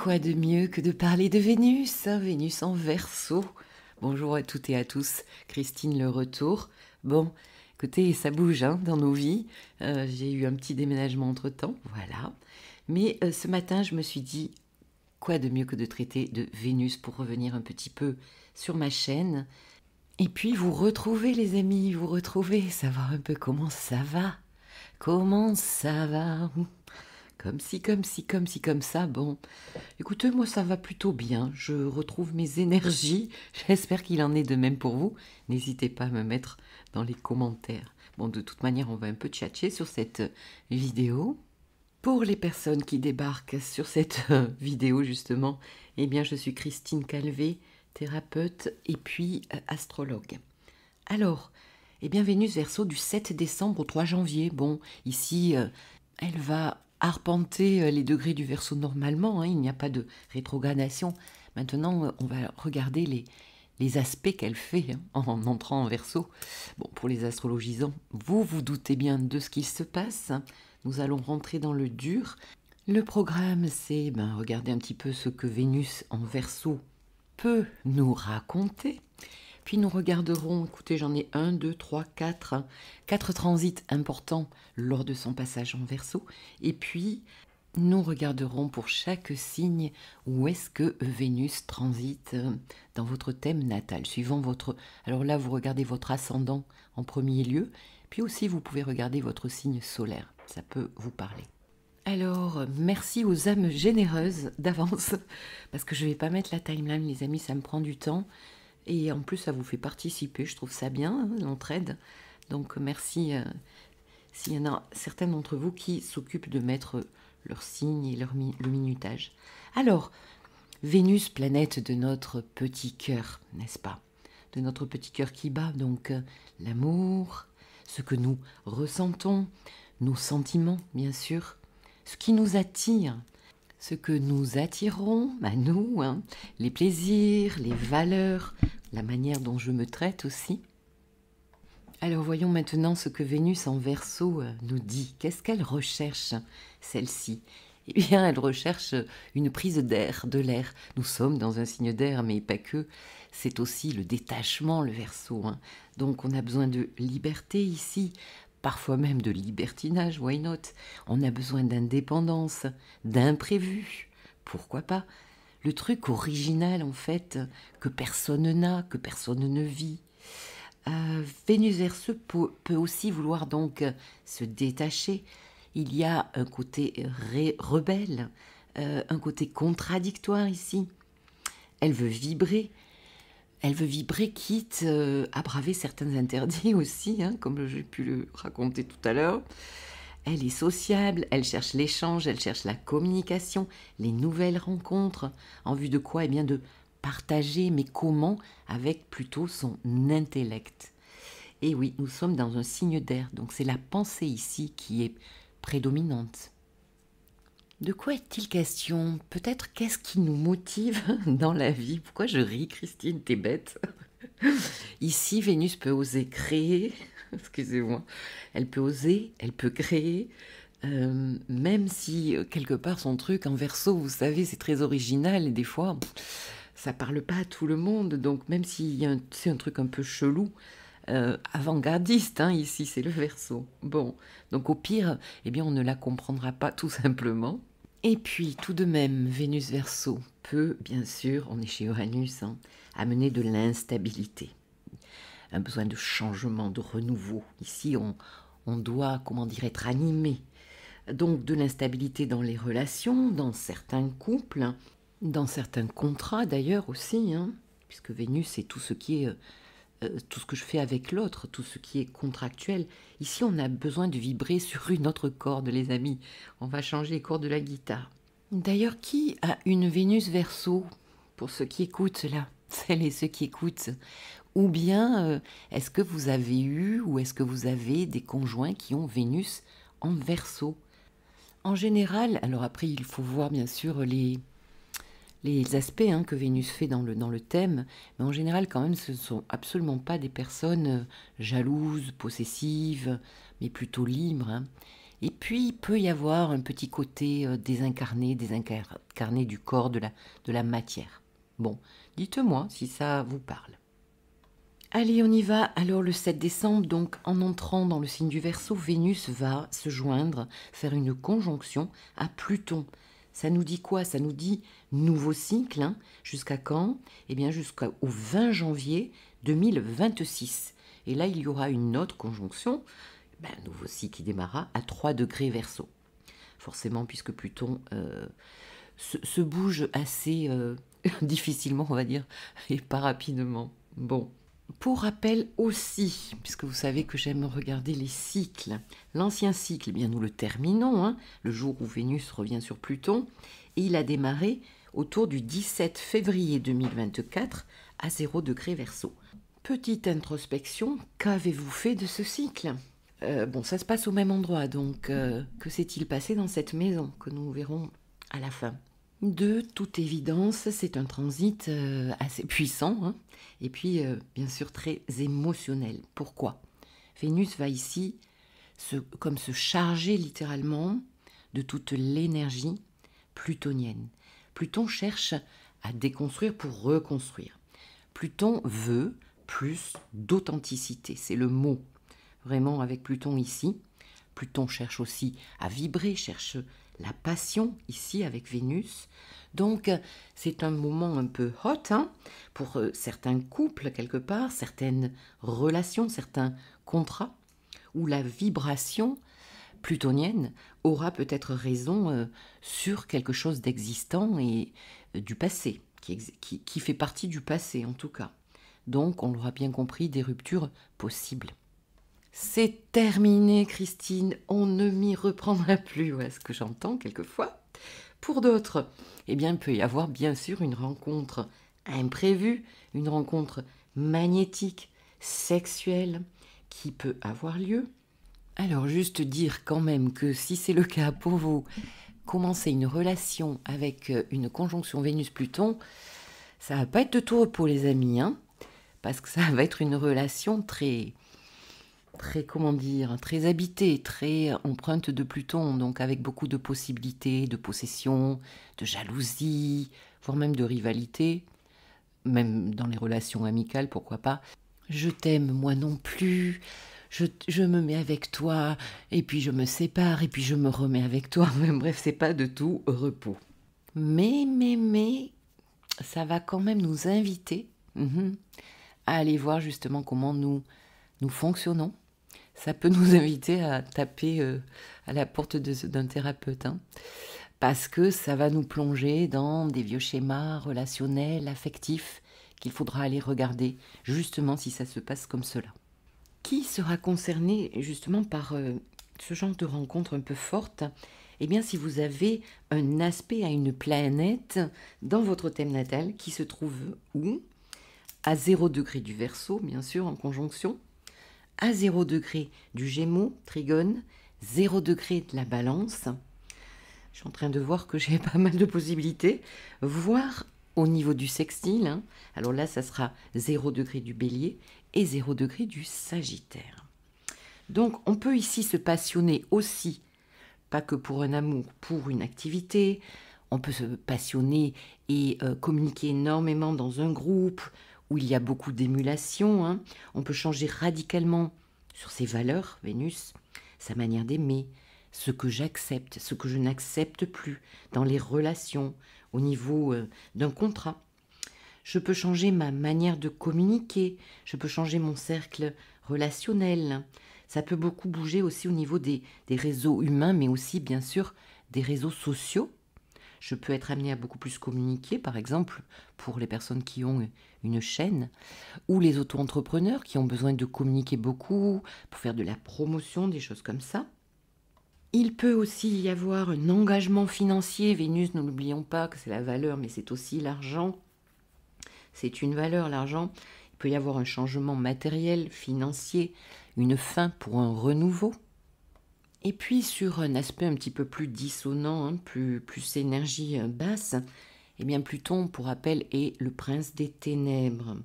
Quoi de mieux que de parler de Vénus, hein, Vénus en Verseau. Bonjour à toutes et à tous, Christine le retour. Bon, écoutez, ça bouge hein, dans nos vies. J'ai eu un petit déménagement entre-temps, voilà. Mais ce matin, je me suis dit, quoi de mieux que de traiter de Vénus pour revenir un petit peu sur ma chaîne. Et puis vous retrouvez les amis, vous retrouvez, savoir un peu comment ça va. Comment ça va? Comme si, comme si, comme si, comme ça, bon. Écoutez, moi ça va plutôt bien, je retrouve mes énergies, j'espère qu'il en est de même pour vous. N'hésitez pas à me mettre dans les commentaires. Bon, de toute manière, on va un peu tchatcher sur cette vidéo. Pour les personnes qui débarquent sur cette vidéo, justement, eh bien, je suis Christine Calvé, thérapeute et puis astrologue. Alors, eh bien, Vénus Verseau du 7 décembre au 3 janvier. Bon, ici, elle va arpenter les degrés du Verseau normalement, hein, il n'y a pas de rétrogradation. Maintenant, on va regarder les aspects qu'elle fait hein, en entrant en Verseau. Bon, pour les astrologisants, vous vous doutez bien de ce qui se passe. Nous allons rentrer dans le dur. Le programme, c'est regarder un petit peu ce que Vénus en Verseau peut nous raconter. Puis nous regarderons, écoutez, j'en ai 1, 2, 3, 4, 4 transits importants lors de son passage en Verseau. Et puis, nous regarderons pour chaque signe où est-ce que Vénus transite dans votre thème natal, suivant votre... Alors là, vous regardez votre ascendant en premier lieu, puis aussi vous pouvez regarder votre signe solaire, ça peut vous parler. Alors, merci aux âmes généreuses d'avance, parce que je ne vais pas mettre la timeline, les amis, ça me prend du temps. Et en plus, ça vous fait participer, je trouve ça bien, hein, l'entraide. Donc merci s'il y en a certains d'entre vous qui s'occupent de mettre leurs signes et le minutage. Alors, Vénus, planète de notre petit cœur, n'est-ce pas? De notre petit cœur qui bat, donc l'amour, ce que nous ressentons, nos sentiments, bien sûr, ce qui nous attire, ce que nous attirons à nous, hein, les plaisirs, les valeurs, la manière dont je me traite aussi. Alors voyons maintenant ce que Vénus en Verseau nous dit. Qu'est-ce qu'elle recherche, celle-ci? Eh bien, elle recherche une prise d'air, de l'air. Nous sommes dans un signe d'air, mais pas que. C'est aussi le détachement, le Verseau. Hein. Donc on a besoin de liberté ici, parfois même de libertinage, why not? On a besoin d'indépendance, d'imprévu, pourquoi pas? Le truc original, en fait, que personne n'a, que personne ne vit. Vénus Verseau peut aussi vouloir donc se détacher. Il y a un côté rebelle, un côté contradictoire ici. Elle veut vibrer quitte à braver certains interdits aussi, hein, comme j'ai pu le raconter tout à l'heure. Elle est sociable, elle cherche l'échange, elle cherche la communication, les nouvelles rencontres, en vue de quoi? Eh bien de partager, mais comment? Avec plutôt son intellect. Et oui, nous sommes dans un signe d'air, donc c'est la pensée ici qui est prédominante. De quoi est-il question? Peut-être qu'est-ce qui nous motive dans la vie? Pourquoi je ris, Christine, t'es bête? Ici, Vénus peut oser créer, excusez-moi, elle peut oser, elle peut créer, même si quelque part son truc en Verseau, vous savez, c'est très original et des fois, ça parle pas à tout le monde, donc même si c'est un truc un peu chelou, avant-gardiste, hein, ici, c'est le Verseau. Bon, donc au pire, eh bien, on ne la comprendra pas tout simplement. Et puis, tout de même, Vénus Verseau peut, bien sûr, on est chez Uranus, hein, amener de l'instabilité. Un besoin de changement, de renouveau. Ici, on doit, comment dire, être animé. Donc, de l'instabilité dans les relations, dans certains couples, dans certains contrats d'ailleurs aussi, hein, puisque Vénus, c'est tout ce qui est... tout ce que je fais avec l'autre, tout ce qui est contractuel. Ici, on a besoin de vibrer sur une autre corde, les amis. On va changer les cordes de la guitare. D'ailleurs, qui a une Vénus Verseau? Pour ceux qui écoutent, là, celles et ceux qui écoutent. Ou bien, est-ce que vous avez eu ou est-ce que vous avez des conjoints qui ont Vénus en Verseau? En général, alors après, il faut voir bien sûr les aspects hein, que Vénus fait dans le thème, mais en général quand même ce ne sont absolument pas des personnes jalouses, possessives, mais plutôt libres. Hein. Et puis, il peut y avoir un petit côté désincarné du corps, de la matière. Bon, dites-moi si ça vous parle. Allez, on y va. Alors, le 7 décembre, donc, en entrant dans le signe du Verseau, Vénus va se joindre, faire une conjonction à Pluton. Ça nous dit quoi? Ça nous dit nouveau cycle. Hein. Jusqu'à quand? Eh bien, jusqu'au 20 janvier 2026. Et là, il y aura une autre conjonction, nouveau cycle qui démarra à 3 degrés Verseau. Forcément, puisque Pluton se bouge assez difficilement, on va dire, et pas rapidement. Bon. Pour rappel aussi, puisque vous savez que j'aime regarder les cycles, l'ancien cycle, eh bien nous le terminons, hein, le jour où Vénus revient sur Pluton, et il a démarré autour du 17 février 2024 à 0 degré Verseau. Petite introspection, qu'avez-vous fait de ce cycle? Bon, ça se passe au même endroit, donc que s'est-il passé dans cette maison que nous verrons à la fin? De toute évidence, c'est un transit assez puissant, hein, et puis bien sûr très émotionnel. Pourquoi? Vénus va ici comme se charger littéralement de toute l'énergie plutonienne. Pluton cherche à déconstruire pour reconstruire. Pluton veut plus d'authenticité, c'est le mot. Vraiment avec Pluton ici. Pluton cherche aussi à vibrer, cherche la passion ici avec Vénus. Donc c'est un moment un peu hot hein, pour certains couples quelque part, certaines relations, certains contrats où la vibration plutonienne aura peut-être raison sur quelque chose d'existant et du passé, qui fait partie du passé en tout cas. Donc on l'aura bien compris, des ruptures possibles. C'est terminé, Christine, on ne m'y reprendra plus, ouais, ce que j'entends quelquefois. Pour d'autres, eh bien, il peut y avoir bien sûr une rencontre imprévue, une rencontre magnétique, sexuelle, qui peut avoir lieu. Alors, juste dire quand même que si c'est le cas pour vous, commencer une relation avec une conjonction Vénus-Pluton, ça va pas être de tout repos, les amis, hein, parce que ça va être une relation très comment dire, très habitée, très empreinte de Pluton, donc avec beaucoup de possibilités, de possession, de jalousie, voire même de rivalité, même dans les relations amicales, pourquoi pas. Je t'aime, moi non plus, je me mets avec toi, et puis je me sépare, et puis je me remets avec toi, même bref, c'est pas de tout repos. Mais, ça va quand même nous inviter à aller voir justement comment nous fonctionnons. Ça peut nous inviter à taper à la porte d'un thérapeute, hein, parce que ça va nous plonger dans des vieux schémas relationnels, affectifs, qu'il faudra aller regarder, justement si ça se passe comme cela. Qui sera concerné justement par ce genre de rencontre un peu forte? Eh bien, si vous avez un aspect à une planète dans votre thème natal qui se trouve où? À 0 degré du Verseau, bien sûr, en conjonction, à 0 degré du Gémeaux, Trigone, 0 degré de la Balance. Je suis en train de voir que j'ai pas mal de possibilités, voire au niveau du sextile. Hein. Alors là, ça sera 0 degré du Bélier et 0 degré du Sagittaire. Donc, on peut ici se passionner aussi, pas que pour un amour, pour une activité. On peut se passionner et communiquer énormément dans un groupe, où il y a beaucoup d'émulation. Hein. On peut changer radicalement sur ses valeurs, Vénus, sa manière d'aimer, ce que j'accepte, ce que je n'accepte plus dans les relations, au niveau d'un contrat. Je peux changer ma manière de communiquer, je peux changer mon cercle relationnel. Ça peut beaucoup bouger aussi au niveau des réseaux humains, mais aussi, bien sûr, des réseaux sociaux. Je peux être amenée à beaucoup plus communiquer, par exemple, pour les personnes qui ont une chaîne, ou les auto-entrepreneurs qui ont besoin de communiquer beaucoup pour faire de la promotion, des choses comme ça. Il peut aussi y avoir un engagement financier. Vénus, ne l'oublions pas que c'est la valeur, mais c'est aussi l'argent. C'est une valeur, l'argent. Il peut y avoir un changement matériel, financier, une fin pour un renouveau. Et puis sur un aspect un petit peu plus dissonant, hein, plus énergie basse, eh bien Pluton, pour rappel, est le prince des ténèbres.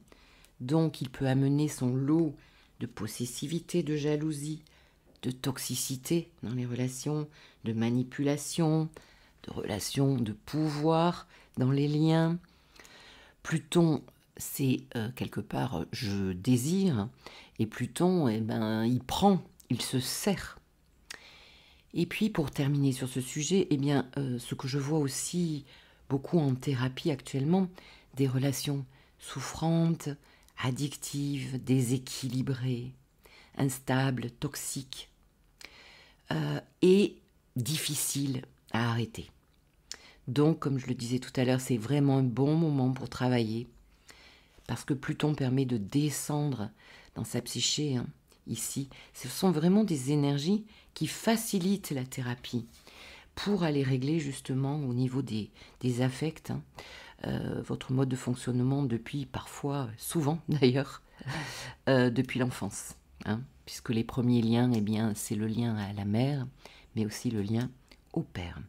Donc il peut amener son lot de possessivité, de jalousie, de toxicité dans les relations, de manipulation, de relations de pouvoir dans les liens. Pluton, c'est quelque part je désire, et Pluton, eh ben, il prend, il se sert. Et puis pour terminer sur ce sujet, eh bien, ce que je vois aussi beaucoup en thérapie actuellement, des relations souffrantes, addictives, déséquilibrées, instables, toxiques, et difficiles à arrêter. Donc, comme je le disais tout à l'heure, c'est vraiment un bon moment pour travailler, parce que Pluton permet de descendre dans sa psyché, hein. Ici, ce sont vraiment des énergies qui facilitent la thérapie pour aller régler justement au niveau des affects, hein, votre mode de fonctionnement depuis parfois, souvent d'ailleurs, depuis l'enfance, hein, puisque les premiers liens, eh bien, c'est le lien à la mère, mais aussi le lien au père.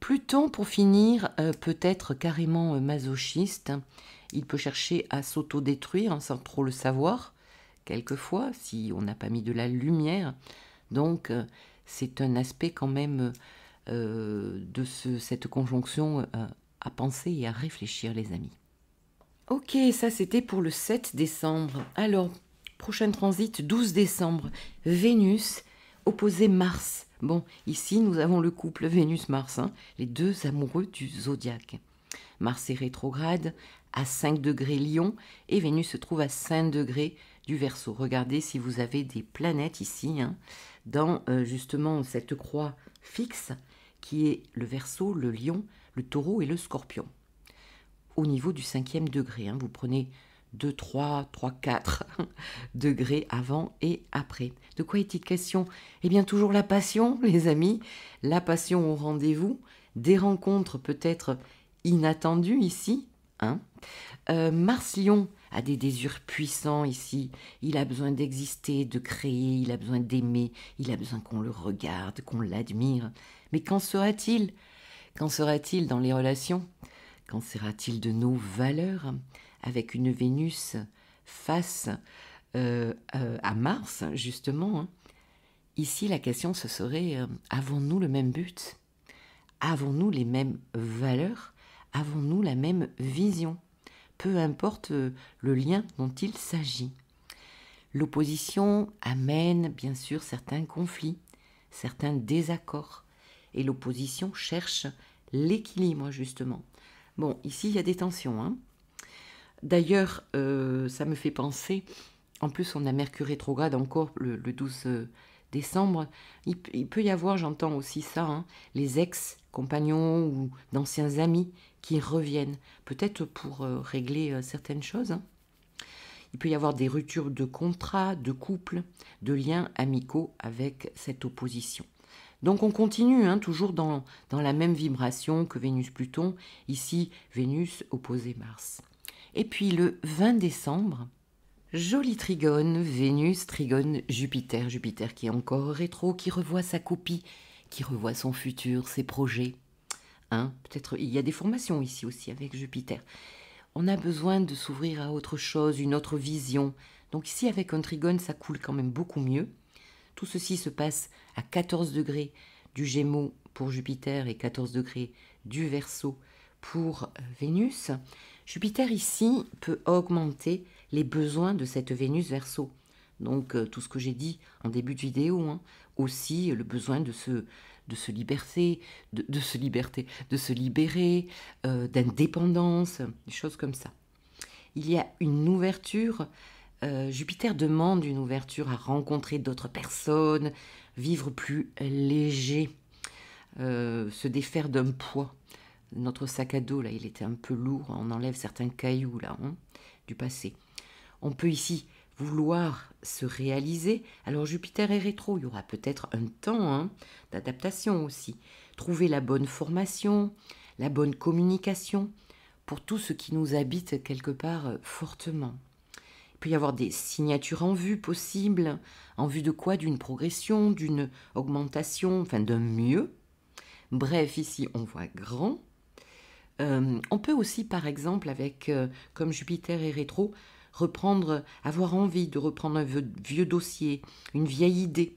Pluton, pour finir, peut être carrément masochiste. Il peut chercher à s'autodétruire, hein, sans trop le savoir, quelquefois, si on n'a pas mis de la lumière. Donc, c'est un aspect quand même de cette conjonction à penser et à réfléchir, les amis. Ok, ça c'était pour le 7 décembre. Alors, prochain transit, 12 décembre. Vénus opposé Mars. Bon, ici nous avons le couple Vénus-Mars, hein, les deux amoureux du zodiaque. Mars est rétrograde à 5 degrés Lion et Vénus se trouve à 5 degrés du Verseau. Regardez si vous avez des planètes ici, hein, dans justement cette croix fixe qui est le Verseau, le Lion, le Taureau et le Scorpion. Au niveau du 5e degré, hein, vous prenez 2, 3, 4 degrés avant et après. De quoi est-il question? Eh bien, toujours la passion, les amis. La passion au rendez-vous. Des rencontres peut-être inattendues ici, hein. Mars-Lion a des désirs puissants ici. Il a besoin d'exister, de créer, il a besoin d'aimer, il a besoin qu'on le regarde, qu'on l'admire. Mais qu'en sera-t-il? Qu'en sera-t-il dans les relations? Qu'en sera-t-il de nos valeurs avec une Vénus face à Mars, justement, hein. Ici, la question, ce serait, avons-nous le même but? Avons-nous les mêmes valeurs? Avons-nous la même vision? Peu importe le lien dont il s'agit. L'opposition amène, bien sûr, certains conflits, certains désaccords. Et l'opposition cherche l'équilibre, justement. Bon, ici, il y a des tensions, hein. D'ailleurs, ça me fait penser, en plus on a Mercure rétrograde encore le 12 décembre, il peut y avoir, j'entends aussi ça, hein, les ex-compagnons ou d'anciens amis qui reviennent, peut-être pour régler certaines choses, hein. Il peut y avoir des ruptures de contrats, de couples, de liens amicaux avec cette opposition. Donc on continue, hein, toujours dans la même vibration que Vénus-Pluton, ici Vénus opposé Mars. Et puis le 20 décembre, joli trigone, Vénus, trigone Jupiter. Jupiter qui est encore rétro, qui revoit sa copie, qui revoit son futur, ses projets. Hein, peut-être il y a des formations ici aussi avec Jupiter. On a besoin de s'ouvrir à autre chose, une autre vision. Donc ici avec un trigone, ça coule quand même beaucoup mieux. Tout ceci se passe à 14 degrés du Gémeaux pour Jupiter et 14 degrés du Verseau pour Vénus. Jupiter ici peut augmenter les besoins de cette Vénus Verseau. Donc tout ce que j'ai dit en début de vidéo, hein, aussi le besoin de se libérer, d'indépendance, des choses comme ça. Il y a une ouverture, Jupiter demande une ouverture à rencontrer d'autres personnes, vivre plus léger, se défaire d'un poids. Notre sac à dos, là, il était un peu lourd. On enlève certains cailloux, là, hein, du passé. On peut ici vouloir se réaliser. Alors, Jupiter est rétro. Il y aura peut-être un temps, hein, d'adaptation aussi. Trouver la bonne formation, la bonne communication pour tout ce qui nous habite quelque part fortement. Il peut y avoir des signatures en vue possibles. En vue de quoi? D'une progression, d'une augmentation, enfin d'un mieux. Bref, ici, on voit grand. On peut aussi, par exemple, avec, comme Jupiter est rétro, avoir envie de reprendre un vieux dossier, une vieille idée,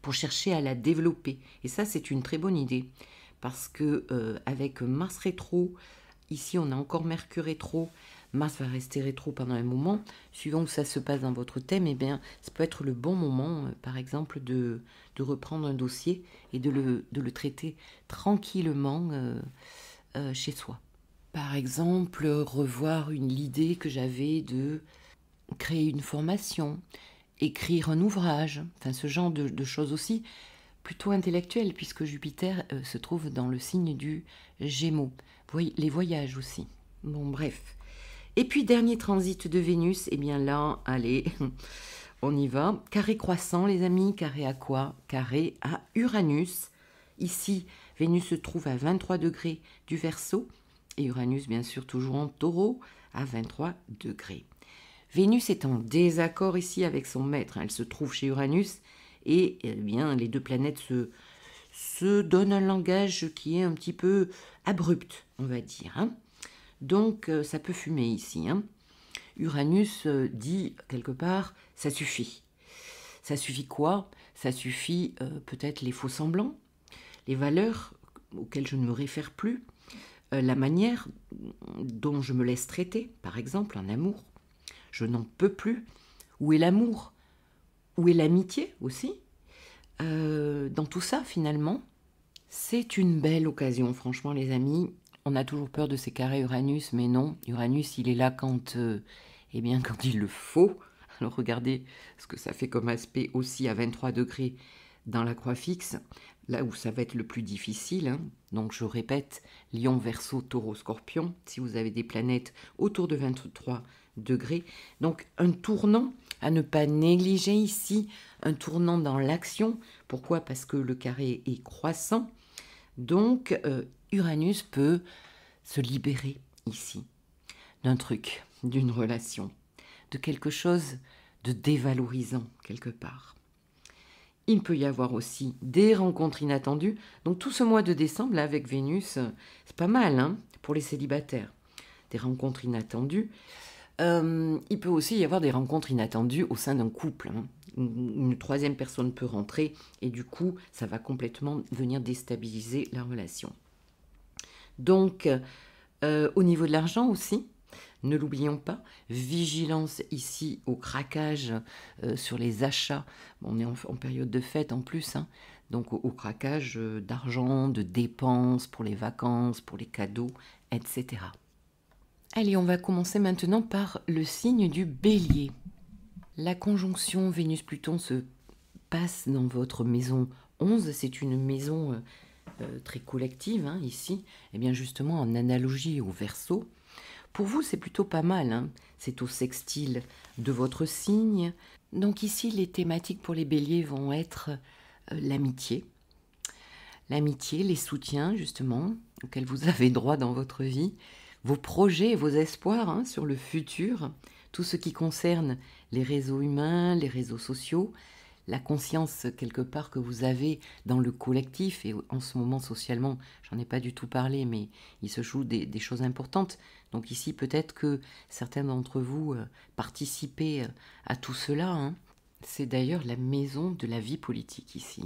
pour chercher à la développer. Et ça, c'est une très bonne idée, parce que avec Mars rétro, ici on a encore Mercure rétro, Mars va rester rétro pendant un moment, suivant où ça se passe dans votre thème, eh bien, ça peut être le bon moment, par exemple, de reprendre un dossier et de le traiter tranquillement chez soi. Par exemple, revoir l'idée que j'avais de créer une formation, écrire un ouvrage, enfin ce genre de choses aussi, plutôt intellectuelles, puisque Jupiter se trouve dans le signe du Gémeaux. Les voyages aussi. Bon, bref. Et puis, dernier transit de Vénus, eh bien là, allez, on y va. Carré croissant, les amis. Carré à quoi? Carré à Uranus. Ici, Vénus se trouve à 23 degrés du Verseau, et Uranus, bien sûr, toujours en Taureau, à 23 degrés. Vénus est en désaccord ici avec son maître. Elle se trouve chez Uranus, et eh bien, les deux planètes se donnent un langage qui est un petit peu abrupt, on va dire. Donc, ça peut fumer ici. Uranus dit, quelque part, ça suffit. Ça suffit quoi? Ça suffit peut-être les faux semblants, les valeurs auxquelles je ne me réfère plus, la manière dont je me laisse traiter, par exemple, en amour. Je n'en peux plus. Où est l'amour? Où est l'amitié aussi? Dans tout ça, finalement, c'est une belle occasion, franchement, les amis. On a toujours peur de ces carrés Uranus, mais non. Uranus, il est là quand il le faut. Alors, regardez ce que ça fait comme aspect aussi à 23 degrés dans la croix fixe, là où ça va être le plus difficile. Donc, je répète, Lion, Verseau, Taureau, Scorpion, si vous avez des planètes autour de 23 degrés. Donc, un tournant à ne pas négliger ici, un tournant dans l'action. Pourquoi? Parce que le carré est croissant. Donc, Uranus peut se libérer ici d'un truc, d'une relation, de quelque chose de dévalorisant quelque part. Il peut y avoir aussi des rencontres inattendues. Donc tout ce mois de décembre là, avec Vénus, c'est pas mal pour les célibataires. Des rencontres inattendues. Il peut aussi y avoir des rencontres inattendues au sein d'un couple. Une troisième personne peut rentrer et du coup, ça va complètement venir déstabiliser la relation. Donc, au niveau de l'argent aussi, ne l'oublions pas, vigilance ici au craquage sur les achats. On est en période de fête en plus, donc au craquage d'argent, de dépenses pour les vacances, pour les cadeaux, etc. Allez, on va commencer maintenant par le signe du Bélier. La conjonction Vénus-Pluton se passe dans votre maison 11. C'est une maison très collective ici, et bien justement en analogie au Verseau. Pour vous, c'est plutôt pas mal. C'est au sextile de votre signe. Donc ici, les thématiques pour les béliers vont être l'amitié. L'amitié, les soutiens, justement, auxquels vous avez droit dans votre vie, vos projets et vos espoirs sur le futur, tout ce qui concerne les réseaux humains, les réseaux sociaux, la conscience quelque part que vous avez dans le collectif, et en ce moment socialement, j'en ai pas du tout parlé, mais il se joue des choses importantes. Donc ici, peut-être que certains d'entre vous participez à tout cela. C'est d'ailleurs la maison de la vie politique ici.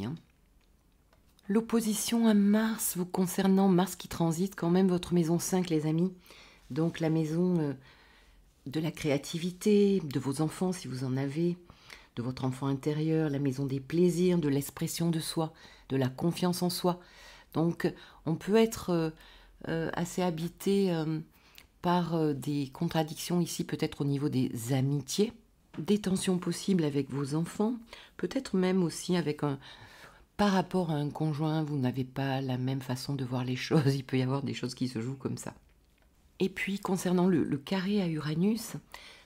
L'opposition à Mars vous concernant, Mars qui transite quand même votre maison 5, les amis. Donc la maison de la créativité, de vos enfants si vous en avez, de votre enfant intérieur, la maison des plaisirs, de l'expression de soi, de la confiance en soi. Donc on peut être assez habité par des contradictions ici, peut-être au niveau des amitiés, des tensions possibles avec vos enfants, peut-être même aussi avec par rapport à un conjoint, vous n'avez pas la même façon de voir les choses, il peut y avoir des choses qui se jouent comme ça. Et puis concernant le carré à Uranus,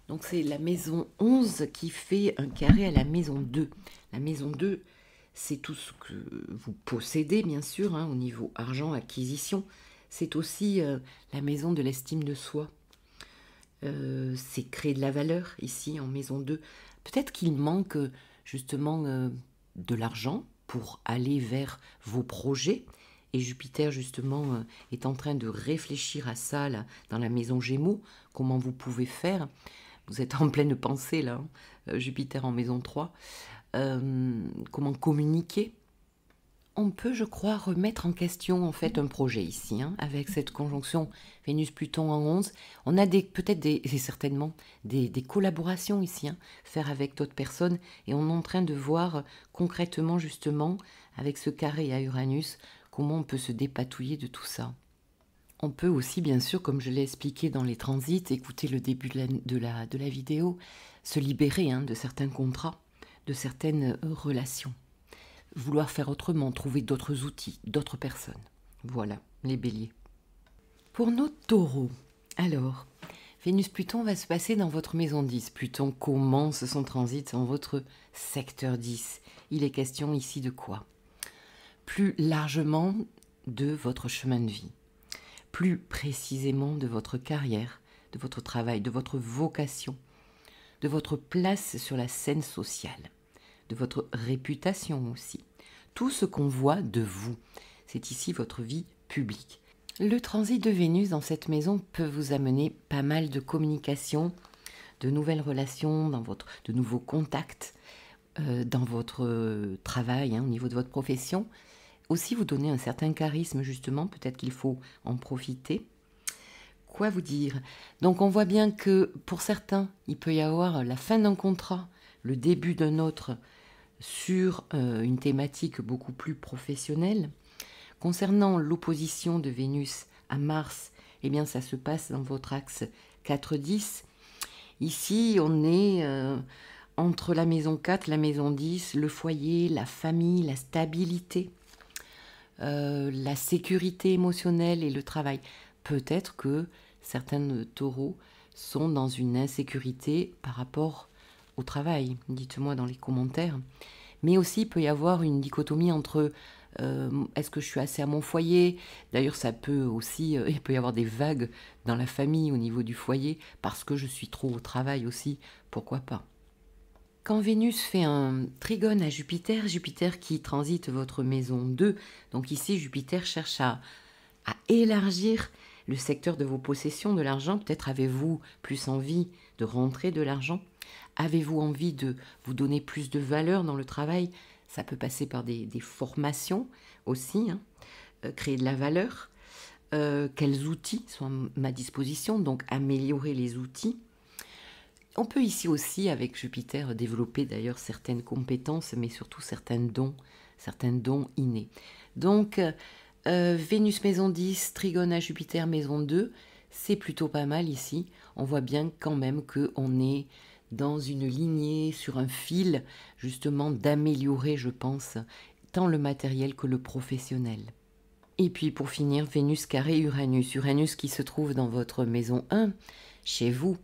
donc c'est la maison 11 qui fait un carré à la maison 2. La maison 2, c'est tout ce que vous possédez, bien sûr, au niveau argent, acquisition. C'est aussi la maison de l'estime de soi. C'est créer de la valeur, ici, en maison 2. Peut-être qu'il manque, justement, de l'argent pour aller vers vos projets. Et Jupiter, justement, est en train de réfléchir à ça, là, dans la maison Gémeaux, comment vous pouvez faire. Vous êtes en pleine pensée, là, Jupiter en maison 3. comment communiquer. On peut, je crois, remettre en question en fait un projet ici, hein, avec cette conjonction Vénus-Pluton en 11. On a peut-être et certainement des collaborations ici, hein, faire avec d'autres personnes, et on est en train de voir concrètement justement, avec ce carré à Uranus, comment on peut se dépatouiller de tout ça. On peut aussi, bien sûr, comme je l'ai expliqué dans les transits, écouter le début de la vidéo, se libérer, hein, de certains contrats, de certaines relations. Vouloir faire autrement, trouver d'autres outils, d'autres personnes. Voilà, les béliers. Pour nos taureaux, alors, Vénus-Pluton va se passer dans votre maison 10. Pluton commence son transit dans votre secteur 10. Il est question ici de quoi? Plus largement de votre chemin de vie. Plus précisément de votre carrière, de votre travail, de votre vocation, de votre place sur la scène sociale, de votre réputation aussi. Tout ce qu'on voit de vous, c'est ici votre vie publique. Le transit de Vénus dans cette maison peut vous amener pas mal de communication, de nouvelles relations, de nouveaux contacts dans votre travail, hein, au niveau de votre profession. Aussi vous donner un certain charisme justement, peut-être qu'il faut en profiter. Quoi vous dire? Donc on voit bien que pour certains, il peut y avoir la fin d'un contrat, le début d'un autre, sur une thématique beaucoup plus professionnelle. Concernant l'opposition de Vénus à Mars, eh bien ça se passe dans votre axe 4-10. Ici, on est entre la maison 4, la maison 10, le foyer, la famille, la stabilité, la sécurité émotionnelle et le travail. Peut-être que certains taureaux sont dans une insécurité par rapport au travail, dites-moi dans les commentaires. Mais aussi, il peut y avoir une dichotomie entre est-ce que je suis assez à mon foyer? D'ailleurs, ça peut aussi, il peut y avoir des vagues dans la famille au niveau du foyer, parce que je suis trop au travail aussi, pourquoi pas. Quand Vénus fait un trigone à Jupiter, Jupiter qui transite votre maison 2, donc ici Jupiter cherche à élargir le secteur de vos possessions, de l'argent. Peut-être avez-vous plus envie de rentrer de l'argent? Avez-vous envie de vous donner plus de valeur dans le travail? Ça peut passer par des formations aussi, hein, créer de la valeur. Quels outils sont à ma disposition? Donc améliorer les outils. On peut ici aussi, avec Jupiter, développer d'ailleurs certaines compétences, mais surtout certains dons innés. Donc, Vénus maison 10, trigone à Jupiter maison 2, c'est plutôt pas mal ici. On voit bien quand même qu'on est dans une lignée, sur un fil, justement, d'améliorer, je pense, tant le matériel que le professionnel. Et puis pour finir, Vénus carré Uranus. Uranus qui se trouve dans votre maison 1, chez vous,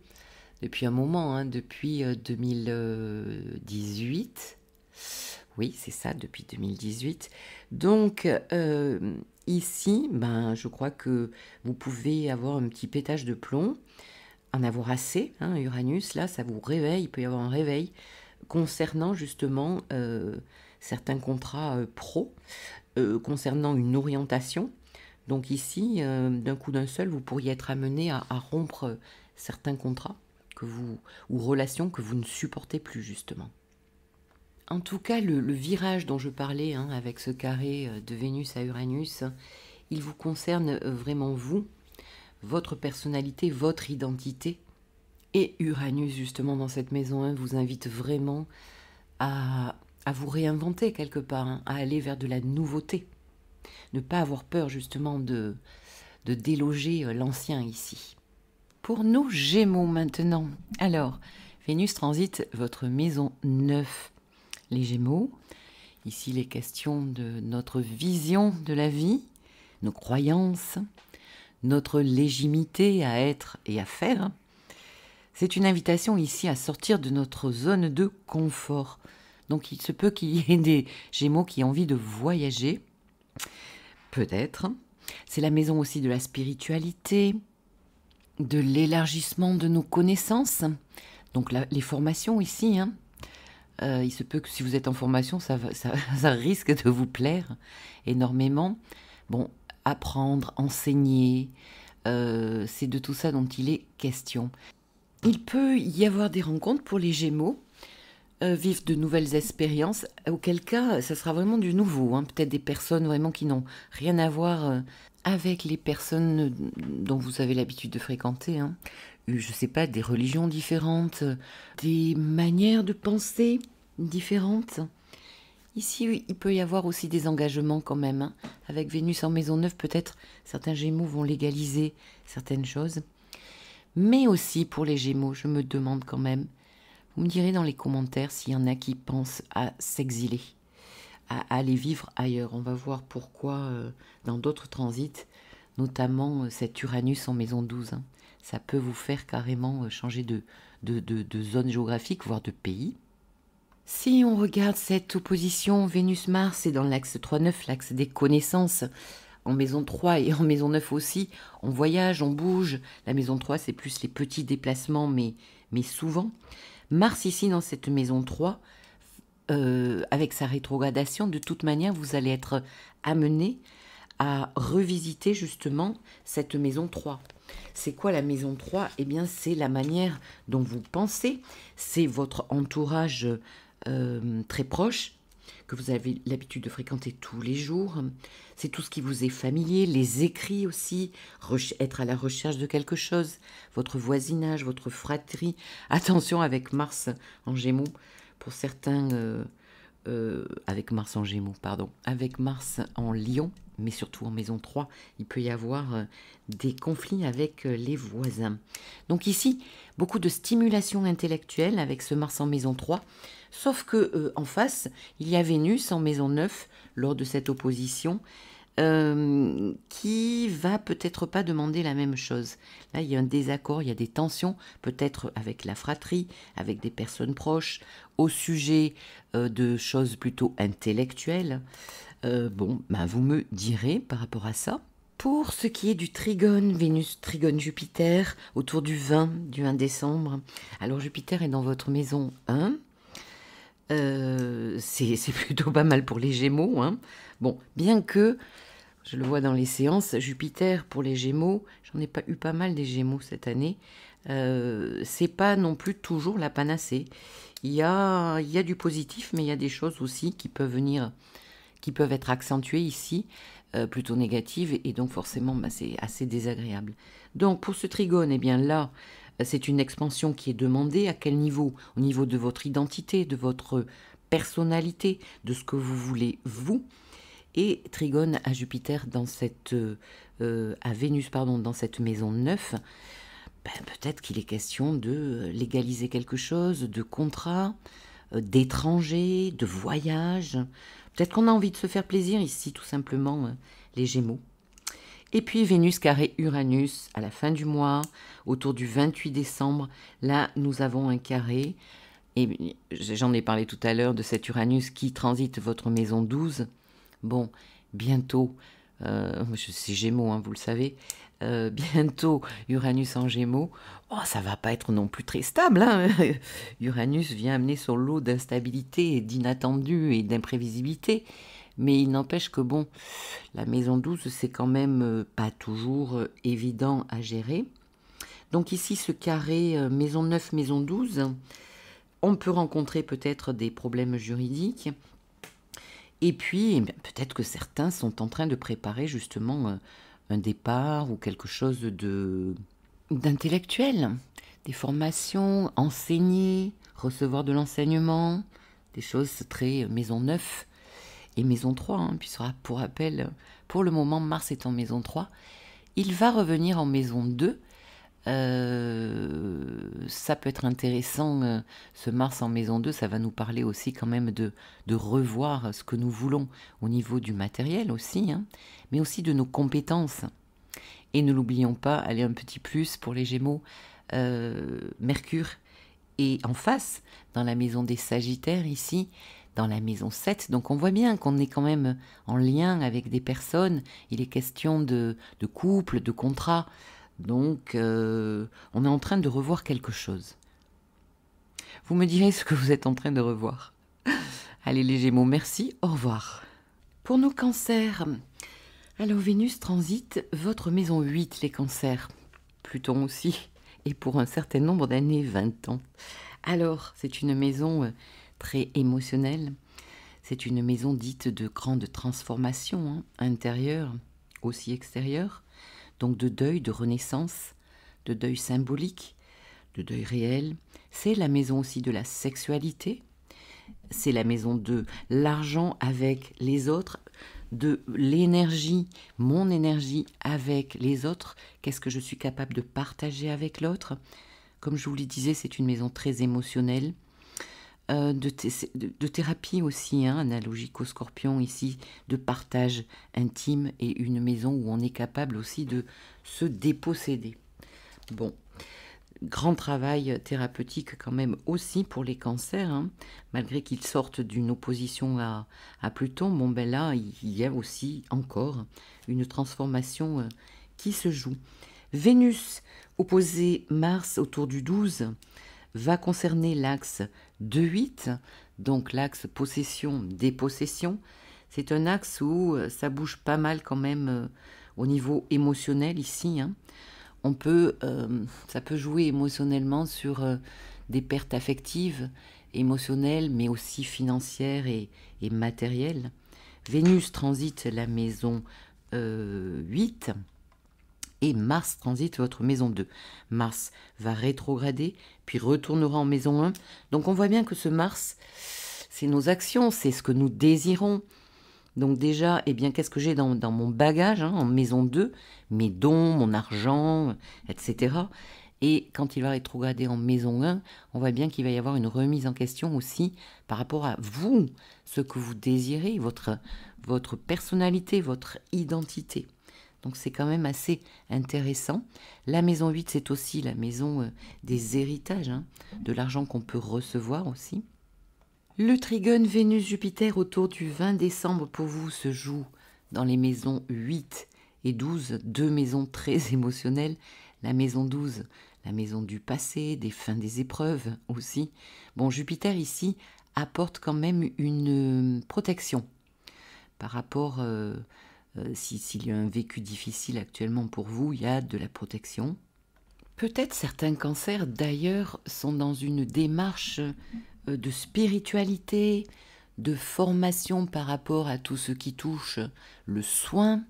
depuis un moment, hein, depuis 2018. Oui, c'est ça, depuis 2018. Donc, ici, je crois que vous pouvez avoir un petit pétage de plomb, en avoir assez, hein, Uranus, là, ça vous réveille, il peut y avoir un réveil concernant justement certains contrats pro, concernant une orientation. Donc ici, d'un coup d'un seul, vous pourriez être amené à rompre certains contrats ou relations que vous ne supportez plus, justement. En tout cas, le virage dont je parlais, hein, avec ce carré de Vénus à Uranus, il vous concerne vraiment vous, votre personnalité, votre identité. Et Uranus, justement, dans cette maison 1, vous invite vraiment à vous réinventer quelque part, hein, à aller vers de la nouveauté. Ne pas avoir peur, justement, de déloger l'ancien ici. Pour nos Gémeaux maintenant. Alors, Vénus transite votre maison 9. Les Gémeaux, ici les questions de notre vision de la vie, nos croyances, notre légitimité à être et à faire. C'est une invitation ici à sortir de notre zone de confort. Donc il se peut qu'il y ait des Gémeaux qui aient envie de voyager, peut-être. C'est la maison aussi de la spiritualité, de l'élargissement de nos connaissances. Donc les formations ici, hein. Il se peut que si vous êtes en formation, ça risque de vous plaire énormément. Bon, apprendre, enseigner, c'est de tout ça dont il est question. Il peut y avoir des rencontres pour les Gémeaux vivre de nouvelles expériences, auquel cas, ça sera vraiment du nouveau, hein. Peut-être des personnes vraiment qui n'ont rien à voir avec les personnes dont vous avez l'habitude de fréquenter, hein. Je sais pas, des religions différentes, des manières de penser différentes. Ici, oui, il peut y avoir aussi des engagements quand même, hein. Avec Vénus en maison 9, peut-être certains Gémeaux vont légaliser certaines choses. Mais aussi pour les Gémeaux, je me demande quand même, vous me direz dans les commentaires s'il y en a qui pensent à s'exiler, à aller vivre ailleurs. On va voir pourquoi dans d'autres transits, notamment cet Uranus en maison 12, hein. Ça peut vous faire carrément changer de zone géographique, voire de pays. Si on regarde cette opposition Vénus-Mars, c'est dans l'axe 3-9, l'axe des connaissances. En maison 3 et en maison 9 aussi, on voyage, on bouge. La maison 3, c'est plus les petits déplacements, mais souvent. Mars ici, dans cette maison 3, avec sa rétrogradation, de toute manière, vous allez être amené à revisiter justement cette maison 3. C'est quoi la maison 3? Eh bien, c'est la manière dont vous pensez, c'est votre entourage très proche, que vous avez l'habitude de fréquenter tous les jours. C'est tout ce qui vous est familier, les écrits aussi, être à la recherche de quelque chose, votre voisinage, votre fratrie. Attention avec Mars en Gémeaux, pour certains, avec Mars en Gémeaux, pardon, avec Mars en Lion, mais surtout en maison 3, il peut y avoir des conflits avec les voisins. Donc ici, beaucoup de stimulation intellectuelle avec ce Mars en maison 3, sauf que en face, il y a Vénus en maison 9 lors de cette opposition, qui va peut-être pas demander la même chose. Là, il y a un désaccord, il y a des tensions, peut-être avec la fratrie, avec des personnes proches, au sujet de choses plutôt intellectuelles. Bon, ben vous me direz par rapport à ça. Pour ce qui est du trigone, Vénus trigone Jupiter, autour du 20 décembre. Alors Jupiter est dans votre maison 1. C'est plutôt pas mal pour les Gémeaux, hein. Bon, bien que, je le vois dans les séances, Jupiter pour les Gémeaux, j'en ai pas eu pas mal des Gémeaux cette année, c'est pas non plus toujours la panacée. Il y a du positif, mais il y a des choses aussi qui peuvent venir, qui peuvent être accentuées ici, plutôt négatives, et donc forcément bah, c'est assez désagréable. Donc pour ce trigone, eh bien là, c'est une expansion qui est demandée. À quel niveau? Au niveau de votre identité, de votre personnalité, de ce que vous voulez vous. Et trigone à Jupiter dans cette, à Vénus pardon, dans cette maison 9, ben, peut-être qu'il est question de légaliser quelque chose, de contrat, d'étranger, de voyage. Peut-être qu'on a envie de se faire plaisir ici, tout simplement, les Gémeaux. Et puis Vénus carré Uranus à la fin du mois, autour du 28 décembre. Là, nous avons un carré. Et j'en ai parlé tout à l'heure de cet Uranus qui transite votre maison 12. Bon, bientôt, c'est Gémeaux, hein, vous le savez. Bientôt, Uranus en Gémeaux. Oh, ça va pas être non plus très stable, hein. Uranus vient amener son lot d'instabilité, d'inattendu et d'imprévisibilité. Mais il n'empêche que bon, la maison 12, c'est quand même pas toujours évident à gérer. Donc ici, ce carré maison 9, maison 12, on peut rencontrer peut-être des problèmes juridiques. Et puis, eh bien, peut-être que certains sont en train de préparer justement un départ ou quelque chose d'intellectuel. Des formations, enseigner, recevoir de l'enseignement, des choses très maison 9. Et maison 3, hein, puis pour rappel, pour le moment, Mars est en maison 3. Il va revenir en maison 2. Ça peut être intéressant, ce Mars en maison 2, ça va nous parler aussi quand même de revoir ce que nous voulons au niveau du matériel aussi, hein, mais aussi de nos compétences. Et ne l'oublions pas, allez un petit plus pour les Gémeaux, Mercure est en face, dans la maison des Sagittaires ici, dans la maison 7, donc on voit bien qu'on est quand même en lien avec des personnes, il est question de couple, de contrat, donc on est en train de revoir quelque chose. Vous me direz ce que vous êtes en train de revoir. Allez les Gémeaux, merci, au revoir. Pour nos cancers, alors Vénus transite votre maison 8, les cancers, Pluton aussi, et pour un certain nombre d'années, 20 ans. Alors, c'est une maison très émotionnelle. C'est une maison dite de grande transformation, hein, intérieure, aussi extérieure, donc de deuil, de renaissance, de deuil symbolique, de deuil réel. C'est la maison aussi de la sexualité, c'est la maison de l'argent avec les autres, de l'énergie, mon énergie avec les autres, qu'est-ce que je suis capable de partager avec l'autre. Comme je vous le disais, c'est une maison très émotionnelle, de thérapie aussi, hein, analogique au Scorpion ici, de partage intime et une maison où on est capable aussi de se déposséder. Bon, grand travail thérapeutique quand même aussi pour les cancers, hein, malgré qu'ils sortent d'une opposition à Pluton. Bon ben là, il y a aussi encore une transformation qui se joue. Vénus opposée Mars autour du 12 va concerner l'axe 2-8, donc l'axe possession-dépossession. C'est un axe où ça bouge pas mal quand même au niveau émotionnel ici, hein. Ça peut jouer émotionnellement sur des pertes affectives, émotionnelles, mais aussi financières et matérielles. Vénus transite la maison 8 et Mars transite votre maison 2. Mars va rétrograder, puis retournera en maison 1. Donc on voit bien que ce Mars, c'est nos actions, c'est ce que nous désirons. Donc déjà, eh bien, qu'est-ce que j'ai dans mon bagage, hein, en maison 2? Mes dons, mon argent, etc. Et quand il va rétrograder en maison 1, on voit bien qu'il va y avoir une remise en question aussi par rapport à vous, ce que vous désirez, votre personnalité, votre identité. Donc c'est quand même assez intéressant. La maison 8, c'est aussi la maison des héritages, hein, de l'argent qu'on peut recevoir aussi. Le trigone Vénus-Jupiter autour du 20 décembre pour vous se joue dans les maisons 8 et 12, deux maisons très émotionnelles. La maison 12, la maison du passé, des fins des épreuves aussi. Bon, Jupiter ici apporte quand même une protection par rapport, s'il y a un vécu difficile actuellement pour vous, il y a de la protection. Peut-être certains cancers d'ailleurs sont dans une démarche de spiritualité, de formation par rapport à tout ce qui touche le soin,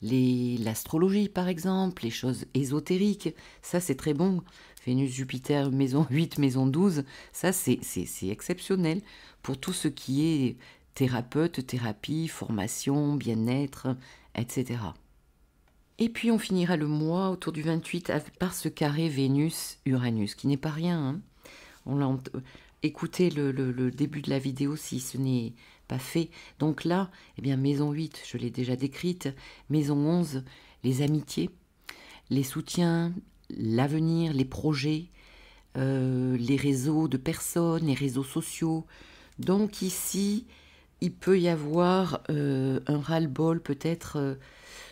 l'astrologie par exemple, les choses ésotériques, ça c'est très bon. Vénus, Jupiter, maison 8, maison 12, ça c'est exceptionnel pour tout ce qui est thérapeute, thérapie, formation, bien-être, etc. Et puis on finira le mois autour du 28 par ce carré Vénus-Uranus, qui n'est pas rien, hein. Écoutez le début de la vidéo si ce n'est pas fait. Donc là, eh bien, maison 8, je l'ai déjà décrite. Maison 11, les amitiés, les soutiens, l'avenir, les projets, les réseaux de personnes, les réseaux sociaux. Donc ici, il peut y avoir un ras-le-bol peut-être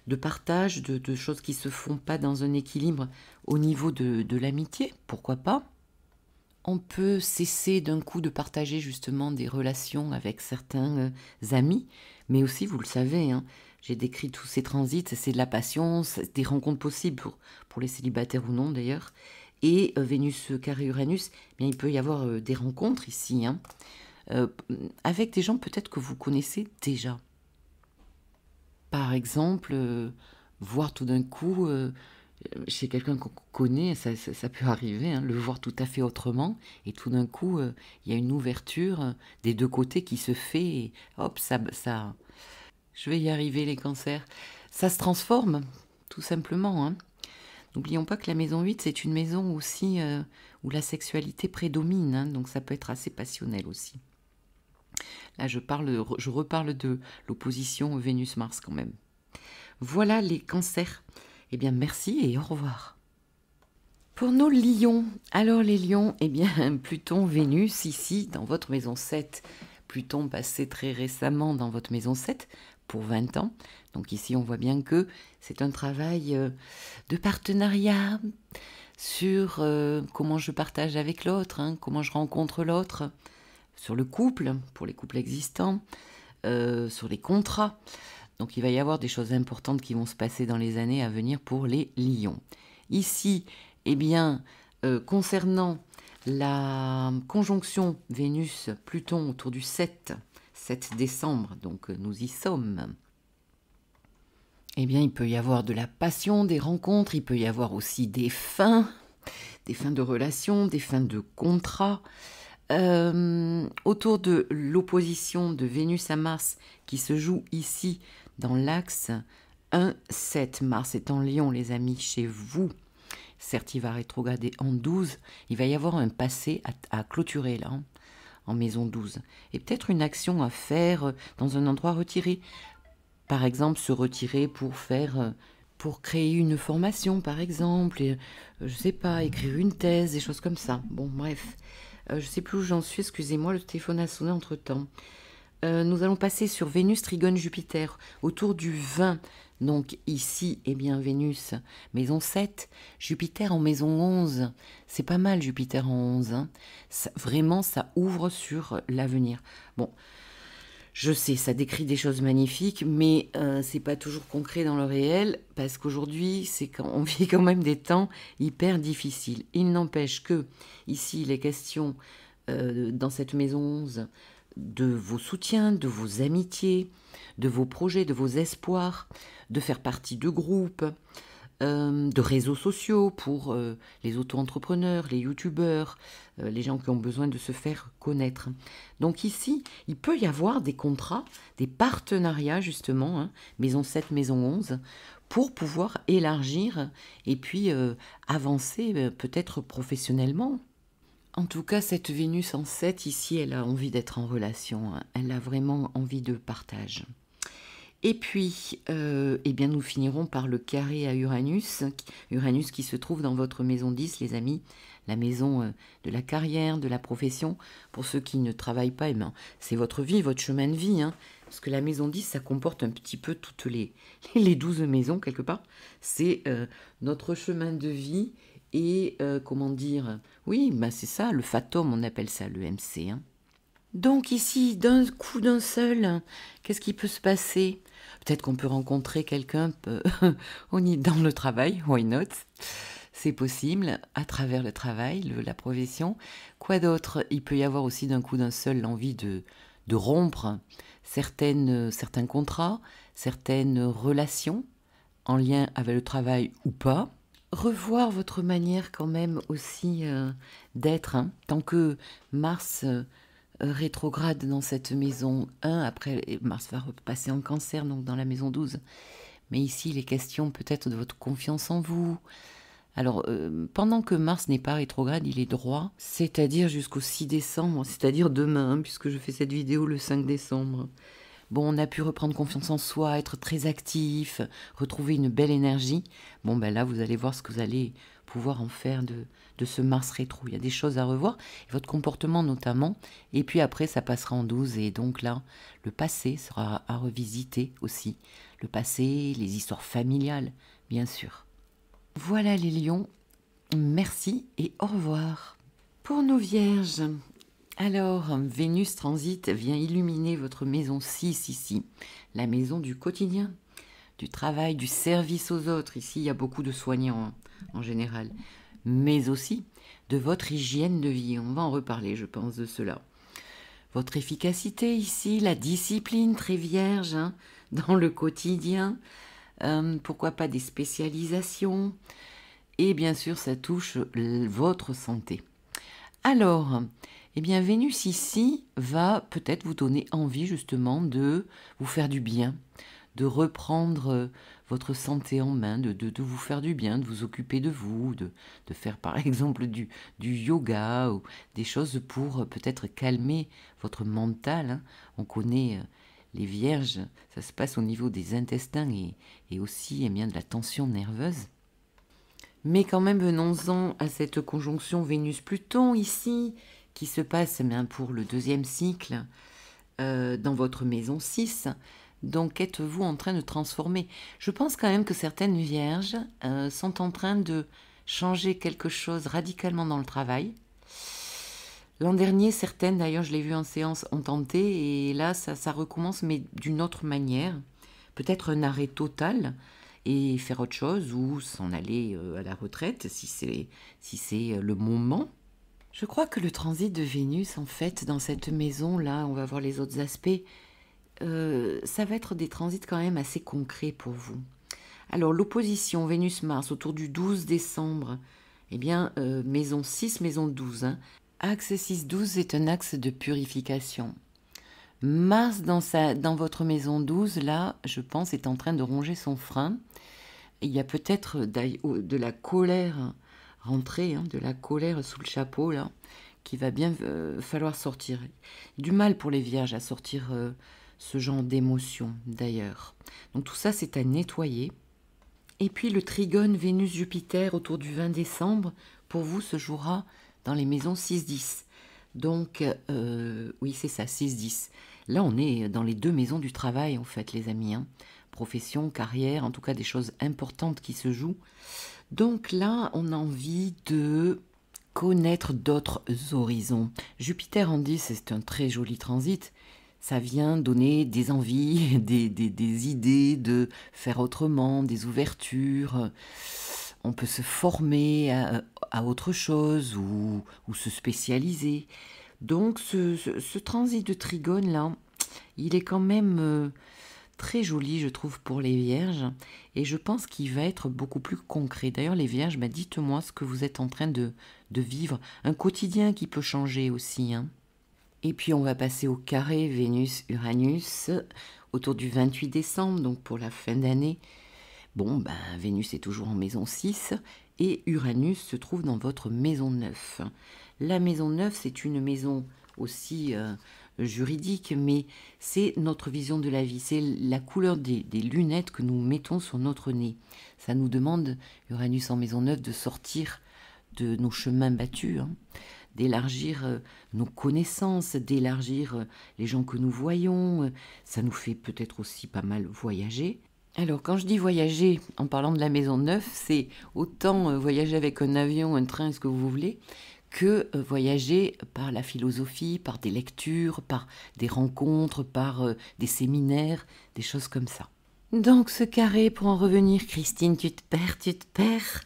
de partage, de choses qui ne se font pas dans un équilibre au niveau de l'amitié, pourquoi pas. On peut cesser d'un coup de partager justement des relations avec certains amis, mais aussi, vous le savez, hein, j'ai décrit tous ces transits, c'est de la passion, des rencontres possibles pour les célibataires ou non d'ailleurs. Et Vénus carré Uranus, eh bien, il peut y avoir des rencontres ici, hein, avec des gens peut-être que vous connaissez déjà. Par exemple, voir tout d'un coup chez quelqu'un qu'on connaît, ça peut arriver, hein, le voir tout à fait autrement, et tout d'un coup, il y a une ouverture des deux côtés qui se fait, et hop, je vais y arriver les cancers, ça se transforme, tout simplement, hein. N'oublions pas que la maison 8, c'est une maison aussi où la sexualité prédomine, hein, donc ça peut être assez passionnel aussi. Là, je reparle de l'opposition Vénus-Mars quand même. Voilà les cancers. Eh bien, merci et au revoir. Pour nos lions, alors les lions, eh bien, Pluton, Vénus, ici, dans votre maison 7. Pluton passé très récemment dans votre maison 7 pour 20 ans. Donc ici, on voit bien que c'est un travail de partenariat sur comment je partage avec l'autre, hein, comment je rencontre l'autre, sur le couple, pour les couples existants, sur les contrats. Donc il va y avoir des choses importantes qui vont se passer dans les années à venir pour les lions. Ici, eh bien, concernant La conjonction Vénus-Pluton autour du 7 décembre, donc nous y sommes. Eh bien, il peut y avoir de la passion, des rencontres, il peut y avoir aussi des fins de relations, des fins de contrats. Autour de l'opposition de Vénus à Mars qui se joue ici dans l'axe 1-7. Mars est en Lion, les amis, chez vous. Certes, il va rétrograder en 12. Il va y avoir un passé à clôturer là, hein, en maison 12. Et peut-être une action à faire dans un endroit retiré. Par exemple, se retirer pour créer une formation, par exemple. Et, je sais pas, écrire une thèse, des choses comme ça. Bon, bref. Je sais plus où j'en suis, excusez-moi, le téléphone a sonné entre-temps. Nous allons passer sur Vénus trigone Jupiter autour du 20. Donc ici, eh bien Vénus, maison 7, Jupiter en maison 11. C'est pas mal Jupiter en 11. Hein. Vraiment, ça ouvre sur l'avenir. Bon, je sais, ça décrit des choses magnifiques, mais c'est pas toujours concret dans le réel, parce qu'aujourd'hui, on vit quand même des temps hyper difficiles. Il n'empêche que, ici, il est question, dans cette maison 11, de vos soutiens, de vos amitiés, de vos projets, de vos espoirs, de faire partie de groupes, de réseaux sociaux pour les auto-entrepreneurs, les youtubeurs, les gens qui ont besoin de se faire connaître. Donc ici, il peut y avoir des contrats, des partenariats justement, hein, maison 7, maison 11, pour pouvoir élargir et puis avancer peut-être professionnellement. En tout cas, cette Vénus en 7, ici, elle a envie d'être en relation, hein. Elle a vraiment envie de partage. Et puis, eh bien, nous finirons par le carré à Uranus. Uranus qui se trouve dans votre maison 10, les amis. La maison de la carrière, de la profession. Pour ceux qui ne travaillent pas, eh bien, c'est votre vie, votre chemin de vie. Hein, parce que la maison 10, ça comporte un petit peu toutes les 12 maisons, quelque part. C'est notre chemin de vie. Et, comment dire, oui, bah c'est ça, le fatum, on appelle ça le MC. Hein. Donc ici, d'un coup d'un seul, qu'est-ce qui peut se passer? Peut-être qu'on peut rencontrer quelqu'un dans le travail, why not? C'est possible, à travers le travail, la profession. Quoi d'autre? Il peut y avoir aussi d'un coup d'un seul l'envie de rompre certains contrats, certaines relations en lien avec le travail ou pas. Revoir votre manière quand même aussi d'être, hein, tant que Mars rétrograde dans cette maison 1, après Mars va repasser en Cancer, donc dans la maison 12. Mais ici, il est question peut-être de votre confiance en vous. Alors, pendant que Mars n'est pas rétrograde, il est droit, c'est-à-dire jusqu'au 6 décembre, c'est-à-dire demain, hein, puisque je fais cette vidéo le 5 décembre. Bon, on a pu reprendre confiance en soi, être très actif, retrouver une belle énergie. Bon, ben là, vous allez voir ce que vous allez pouvoir en faire de ce Mars rétro. Il y a des choses à revoir, votre comportement notamment. Et puis après, ça passera en 12. Et donc là, le passé sera à revisiter aussi. Le passé, les histoires familiales, bien sûr. Voilà les lions. Merci et au revoir. Pour nos vierges... Alors, Vénus transit vient illuminer votre maison 6 ici, la maison du quotidien, du travail, du service aux autres. Ici, il y a beaucoup de soignants hein, en général, mais aussi de votre hygiène de vie. On va en reparler, je pense, de cela. Votre efficacité ici, la discipline très vierge hein, dans le quotidien. Pourquoi pas des spécialisations. Et bien sûr, ça touche votre santé. Alors... Eh bien, Vénus ici va peut-être vous donner envie justement de vous faire du bien, de reprendre votre santé en main, de vous faire du bien, de vous occuper de vous, de faire par exemple du yoga ou des choses pour peut-être calmer votre mental. Hein. On connaît les vierges, ça se passe au niveau des intestins et aussi eh bien, de la tension nerveuse. Mais quand même, venons-en à cette conjonction Vénus-Pluton ici, qui se passe bien, pour le deuxième cycle dans votre maison 6. Donc, êtes-vous en train de transformer? Je pense quand même que certaines vierges sont en train de changer quelque chose radicalement dans le travail. L'an dernier, certaines, d'ailleurs, je l'ai vu en séance, ont tenté, et là, ça recommence, mais d'une autre manière. Peut-être un arrêt total, et faire autre chose, ou s'en aller à la retraite, si c'est le moment. Je crois que le transit de Vénus, en fait, dans cette maison-là, on va voir les autres aspects, ça va être des transits quand même assez concrets pour vous. Alors, l'opposition Vénus-Mars autour du 12 décembre, eh bien, maison 6, maison 12. Hein. Axe 6-12 est un axe de purification. Mars, dans votre maison 12, là, je pense, est en train de ronger son frein. Il y a peut-être de la colère rentrée, hein, de la colère sous le chapeau, là, qui va bien falloir sortir. Du mal pour les vierges à sortir ce genre d'émotions, d'ailleurs. Donc tout ça, c'est à nettoyer. Et puis le trigone Vénus-Jupiter autour du 20 décembre, pour vous, se jouera dans les maisons 6-10. Donc, oui, c'est ça, 6-10. Là, on est dans les deux maisons du travail, en fait, les amis. Hein. Profession, carrière, en tout cas des choses importantes qui se jouent. Donc là, on a envie de connaître d'autres horizons. Jupiter en 10, c'est un très joli transit. Ça vient donner des envies, des idées de faire autrement, des ouvertures. On peut se former à autre chose ou se spécialiser. Donc ce transit de trigone là, il est quand même très joli, je trouve, pour les vierges. Et je pense qu'il va être beaucoup plus concret. D'ailleurs, les vierges, dites-moi ce que vous êtes en train de vivre. Un quotidien qui peut changer aussi. Hein. Et puis, on va passer au carré Vénus-Uranus autour du 28 décembre, donc pour la fin d'année. Bon, Vénus est toujours en maison 6 et Uranus se trouve dans votre maison 9. La maison 9, c'est une maison aussi juridique, mais c'est notre vision de la vie. C'est la couleur des lunettes que nous mettons sur notre nez. Ça nous demande, Uranus en maison 9, de sortir de nos chemins battus, hein, d'élargir nos connaissances, d'élargir les gens que nous voyons. Ça nous fait peut-être aussi pas mal voyager. Alors, quand je dis voyager, en parlant de la maison 9, c'est autant voyager avec un avion, un train, ce que vous voulez, que voyager par la philosophie, par des lectures, par des rencontres, par des séminaires, des choses comme ça. Donc, ce carré, pour en revenir, Christine, tu te perds.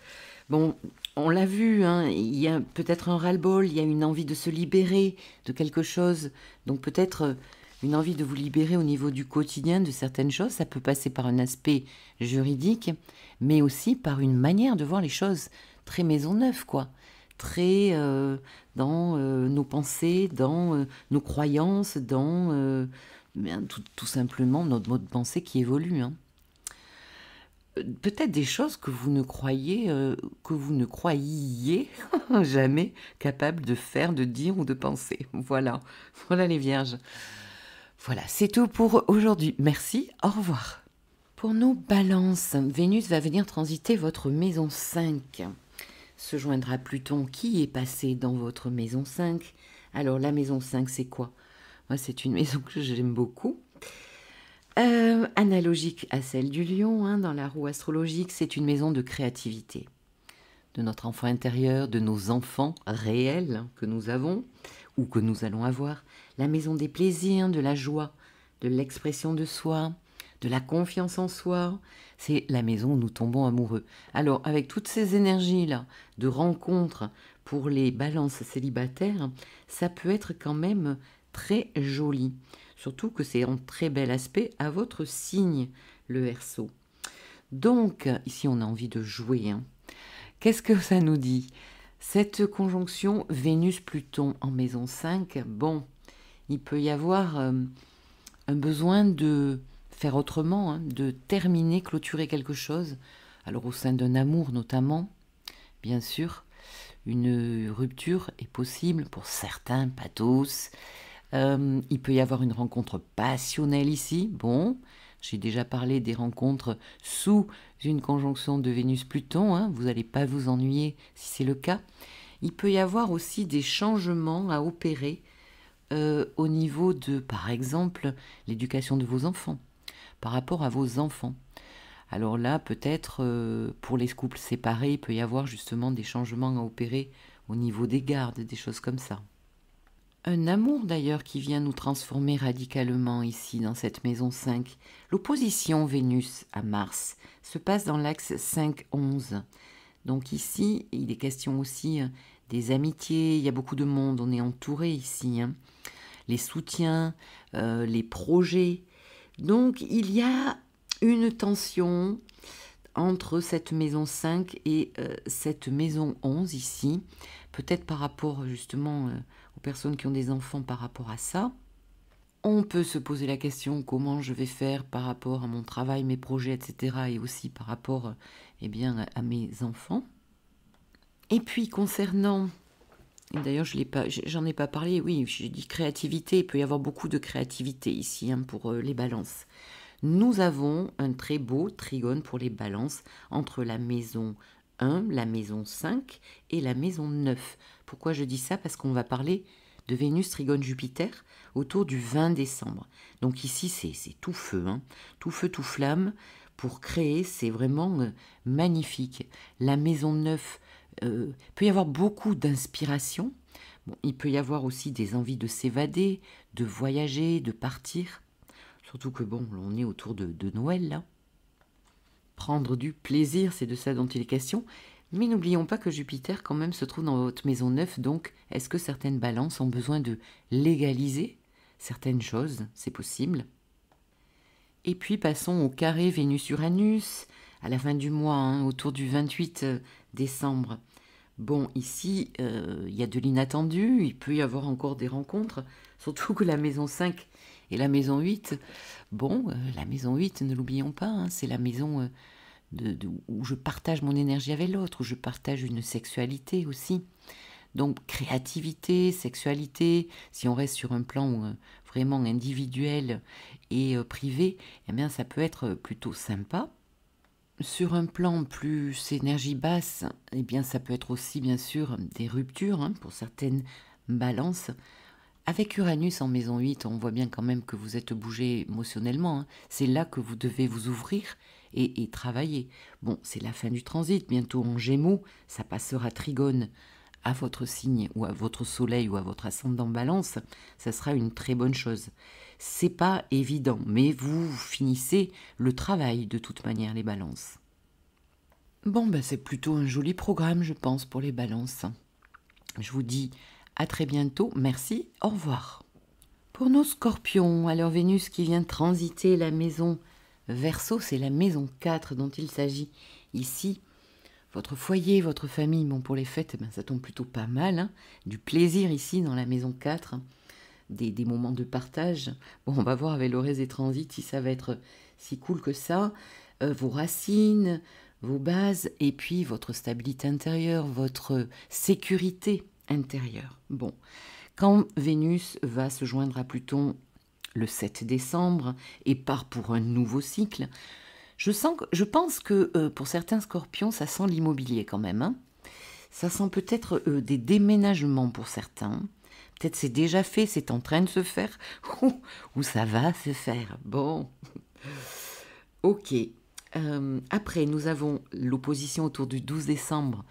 Bon, on l'a vu, hein, il y a peut-être un ras-le-bol, il y a une envie de se libérer de quelque chose, donc peut-être une envie de vous libérer au niveau du quotidien de certaines choses. Ça peut passer par un aspect juridique, mais aussi par une manière de voir les choses très maison neuve, quoi. Très dans nos pensées, dans nos croyances, dans tout simplement notre mode de pensée qui évolue. Hein. Peut-être des choses que vous ne croyiez jamais capable de faire, de dire ou de penser. Voilà, voilà les vierges. Voilà, c'est tout pour aujourd'hui. Merci, au revoir. Pour nos balances, Vénus va venir transiter votre maison 5. Se joindra Pluton qui est passé dans votre maison 5. Alors la maison 5, c'est quoi? Moi, c'est une maison que j'aime beaucoup. Analogique à celle du lion, hein, dans la roue astrologique, c'est une maison de créativité. De notre enfant intérieur, de nos enfants réels que nous avons ou que nous allons avoir. La maison des plaisirs, de la joie, de l'expression de soi, de la confiance en soi. C'est la maison où nous tombons amoureux. Alors, avec toutes ces énergies-là, de rencontres pour les balances célibataires, ça peut être quand même très joli. Surtout que c'est en très bel aspect à votre signe, le Verseau. Donc, ici, on a envie de jouer. Hein. Qu'est-ce que ça nous dit? Cette conjonction Vénus-Pluton en maison 5, bon, il peut y avoir un besoin de faire autrement, hein, de terminer, clôturer quelque chose. Alors au sein d'un amour notamment, bien sûr, une rupture est possible pour certains, pas tous. Il peut y avoir une rencontre passionnelle ici. Bon, j'ai déjà parlé des rencontres sous une conjonction de Vénus-Pluton. Hein, vous n'allez pas vous ennuyer si c'est le cas. Il peut y avoir aussi des changements à opérer au niveau de, par exemple, l'éducation de vos enfants, par rapport à vos enfants. Alors là, peut-être, pour les couples séparés, il peut y avoir justement des changements à opérer au niveau des gardes, des choses comme ça. Un amour d'ailleurs qui vient nous transformer radicalement ici dans cette maison 5. L'opposition Vénus à Mars se passe dans l'axe 5-11. Donc ici, il est question aussi des amitiés, il y a beaucoup de monde, on est entouré ici, hein. Les soutiens, les projets. Donc il y a une tension entre cette maison 5 et cette maison 11 ici, peut-être par rapport justement aux personnes qui ont des enfants par rapport à ça. On peut se poser la question comment je vais faire par rapport à mon travail, mes projets, etc. et aussi par rapport eh bien, à mes enfants. Et puis concernant, d'ailleurs j'en ai pas parlé, oui, j'ai dit créativité, il peut y avoir beaucoup de créativité ici hein, pour les balances. Nous avons un très beau trigone pour les balances entre la maison 1, la maison 5 et la maison 9. Pourquoi je dis ça? Parce qu'on va parler de Vénus trigone Jupiter autour du 20 décembre. Donc ici, c'est tout feu, hein, tout feu, tout flamme. Pour créer, c'est vraiment magnifique. La maison 9, peut y avoir beaucoup d'inspiration. Bon, il peut y avoir aussi des envies de s'évader, de voyager, de partir. Surtout que bon, on est autour de Noël là. Prendre du plaisir, c'est de ça dont il est question. Mais n'oublions pas que Jupiter quand même se trouve dans votre maison 9, donc est-ce que certaines balances ont besoin de légaliser certaines choses? C'est possible. Et puis passons au carré Vénus-Uranus, à la fin du mois, hein, autour du 28 décembre. Bon, ici, il y a de l'inattendu, il peut y avoir encore des rencontres, surtout que la maison 5 et la maison 8, bon, la maison 8, ne l'oublions pas, hein, c'est la maison où je partage mon énergie avec l'autre, où je partage une sexualité aussi. Donc créativité, sexualité, si on reste sur un plan vraiment individuel et privé, eh bien ça peut être plutôt sympa. Sur un plan plus énergie basse, eh bien ça peut être aussi bien sûr des ruptures hein, pour certaines balances. Avec Uranus en maison 8, on voit bien quand même que vous êtes bougé émotionnellement. Hein. C'est là que vous devez vous ouvrir et travailler. Bon, c'est la fin du transit, bientôt en Gémeaux, ça passera trigone à votre signe ou à votre soleil ou à votre ascendant balance, ça sera une très bonne chose. C'est pas évident, mais vous finissez le travail de toute manière, les balances. Bon, ben c'est plutôt un joli programme, je pense, pour les balances. Je vous dis à très bientôt, merci, au revoir. Pour nos scorpions, alors Vénus qui vient transiter la maison Verseau, c'est la maison 4 dont il s'agit ici. Votre foyer, votre famille, bon pour les fêtes, ben, ça tombe plutôt pas mal. Hein. Du plaisir ici dans la maison 4, des moments de partage. Bon, on va voir avec l'Orez et Transit si ça va être si cool que ça. Vos racines, vos bases, et puis votre stabilité intérieure, votre sécurité intérieure. Bon, quand Vénus va se joindre à Pluton le 7 décembre et part pour un nouveau cycle, je pense que pour certains scorpions, ça sent l'immobilier quand même. Hein. Ça sent peut-être des déménagements pour certains. Peut-être c'est déjà fait, c'est en train de se faire, ou ça va se faire. Bon, ok. Après, nous avons l'opposition autour du 12 décembre.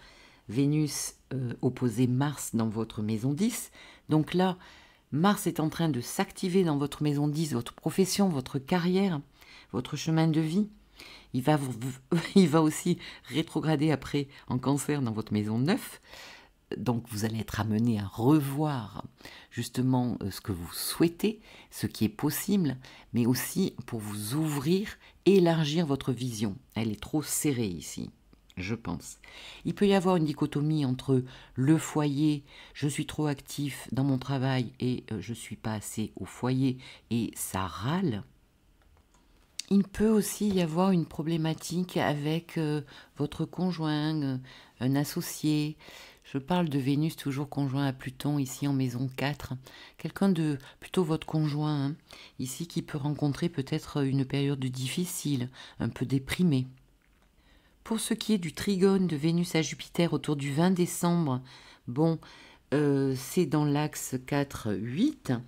Vénus opposée Mars dans votre maison 10. Donc là, Mars est en train de s'activer dans votre maison 10, votre profession, votre carrière, votre chemin de vie. Il va aussi rétrograder après en Cancer dans votre maison 9. Donc vous allez être amené à revoir justement ce que vous souhaitez, ce qui est possible, mais aussi pour vous ouvrir, élargir votre vision. Elle est trop serrée ici, je pense. Il peut y avoir une dichotomie entre le foyer, je suis trop actif dans mon travail et je ne suis pas assez au foyer et ça râle. Il peut aussi y avoir une problématique avec votre conjoint, un associé. Je parle de Vénus toujours conjoint à Pluton ici en maison 4. Quelqu'un de plutôt votre conjoint hein, ici qui peut rencontrer peut-être une période difficile, un peu déprimée. Pour ce qui est du trigone de Vénus à Jupiter autour du 20 décembre, bon, c'est dans l'axe 4-8.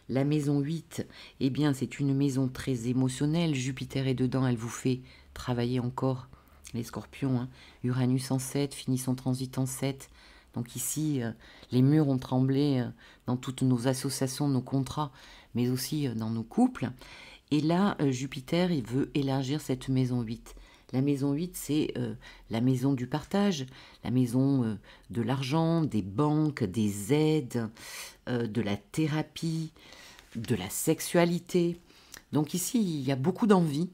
La maison 8, eh bien, c'est une maison très émotionnelle. Jupiter est dedans, elle vous fait travailler encore les scorpions. Hein. Uranus en 7, finit son transit en 7. Donc ici, les murs ont tremblé dans toutes nos associations, nos contrats, mais aussi dans nos couples. Et là, Jupiter, il veut élargir cette maison 8. La maison 8, c'est la maison du partage, la maison de l'argent, des banques, des aides, de la thérapie, de la sexualité. Donc ici, il y a beaucoup d'envie,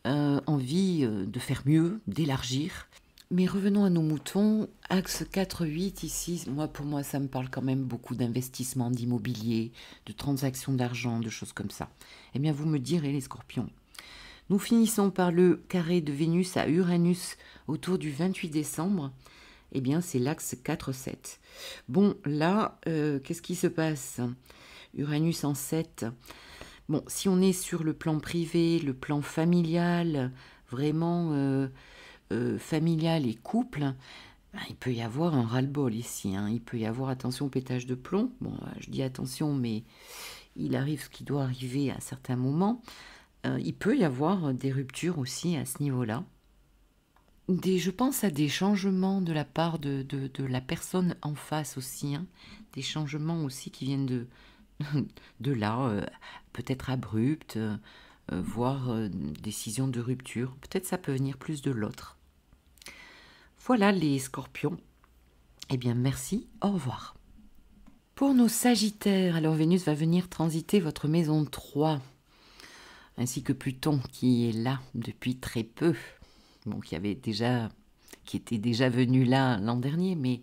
envie de faire mieux, d'élargir. Mais revenons à nos moutons. Axe 4-8, ici, pour moi, ça me parle quand même beaucoup d'investissement, d'immobilier, de transactions d'argent, de choses comme ça. Eh bien, vous me direz, les scorpions. Nous finissons par le carré de Vénus à Uranus autour du 28 décembre. Eh bien, c'est l'axe 4-7. Bon, là, qu'est-ce qui se passe? Uranus en 7. Bon, si on est sur le plan privé, le plan familial, vraiment familial et couple, ben, il peut y avoir un ras-le-bol ici. Hein. Il peut y avoir, attention, pétage de plomb. Bon, je dis attention, mais il arrive ce qui doit arriver à certains moments. Il peut y avoir des ruptures aussi à ce niveau-là. Je pense à des changements de la part de la personne en face aussi. Hein. Des changements aussi qui viennent de là, peut-être abruptes, voire décision de rupture. Peut-être ça peut venir plus de l'autre. Voilà les scorpions. Eh bien, merci, au revoir. Pour nos sagittaires, alors Vénus va venir transiter votre maison 3, ainsi que Pluton qui est là depuis très peu. Bon, qui était déjà venu là l'an dernier, mais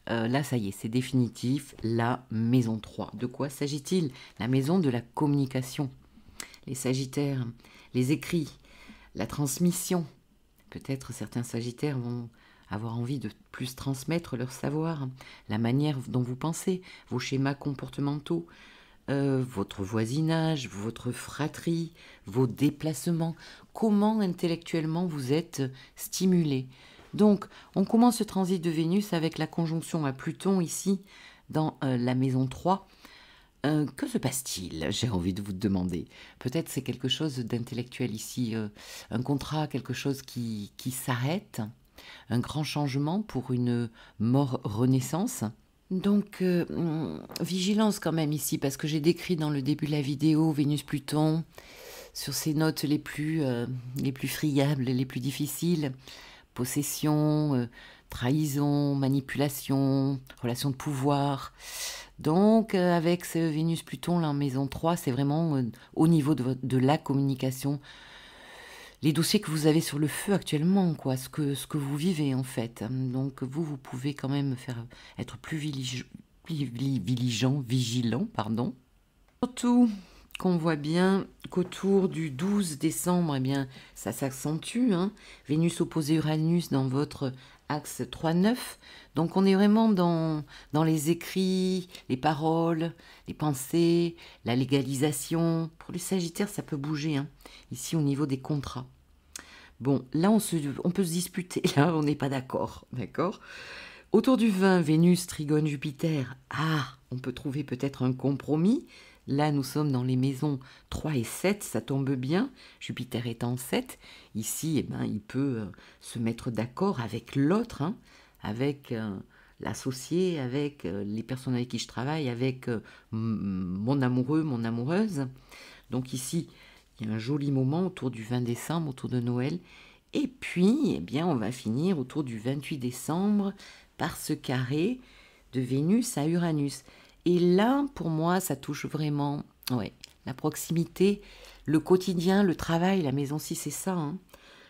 là, ça y est, c'est définitif, la maison 3. De quoi s'agit-il? La maison de la communication. Les sagittaires, les écrits, la transmission. Peut-être certains sagittaires vont avoir envie de plus transmettre leur savoir, la manière dont vous pensez, vos schémas comportementaux, votre voisinage, votre fratrie, vos déplacements, comment intellectuellement vous êtes stimulé. Donc, on commence ce transit de Vénus avec la conjonction à Pluton ici, dans la maison 3. Que se passe-t-il? J'ai envie de vous demander. Peut-être c'est quelque chose d'intellectuel ici, un contrat, quelque chose qui s'arrête, un grand changement pour une mort-renaissance. Donc, vigilance quand même ici, parce que j'ai décrit dans le début de la vidéo Vénus-Pluton sur ces notes les plus friables, les plus difficiles. Possession, trahison, manipulation, relation de pouvoir. Donc, avec ce Vénus-Pluton là en maison 3, c'est vraiment au niveau de la communication, les dossiers que vous avez sur le feu actuellement, quoi, ce que vous vivez en fait. Donc, vous pouvez quand même être plus vigilant, pardon. Surtout qu'on voit bien qu'autour du 12 décembre, eh bien, ça s'accentue. Hein. Vénus opposée Uranus dans votre axe 3-9. Donc on est vraiment dans les écrits, les paroles, les pensées, la légalisation. Pour les Sagittaires, ça peut bouger, hein, ici au niveau des contrats. Bon, là, on peut se disputer. Là, on n'est pas d'accord. D'accord ? Autour du 20, Vénus, Trigone, Jupiter. Ah, on peut trouver peut-être un compromis. Là, nous sommes dans les maisons 3 et 7, ça tombe bien. Jupiter est en 7. Ici, eh ben, il peut se mettre d'accord avec l'autre, hein, avec l'associé, avec les personnes avec qui je travaille, avec mon amoureux, mon amoureuse. Donc ici, il y a un joli moment autour du 20 décembre, autour de Noël. Et puis, eh bien, on va finir autour du 28 décembre par ce carré de Vénus à Uranus. Et là, pour moi, ça touche vraiment la proximité, le quotidien, le travail, la maison 6, c'est ça. Hein.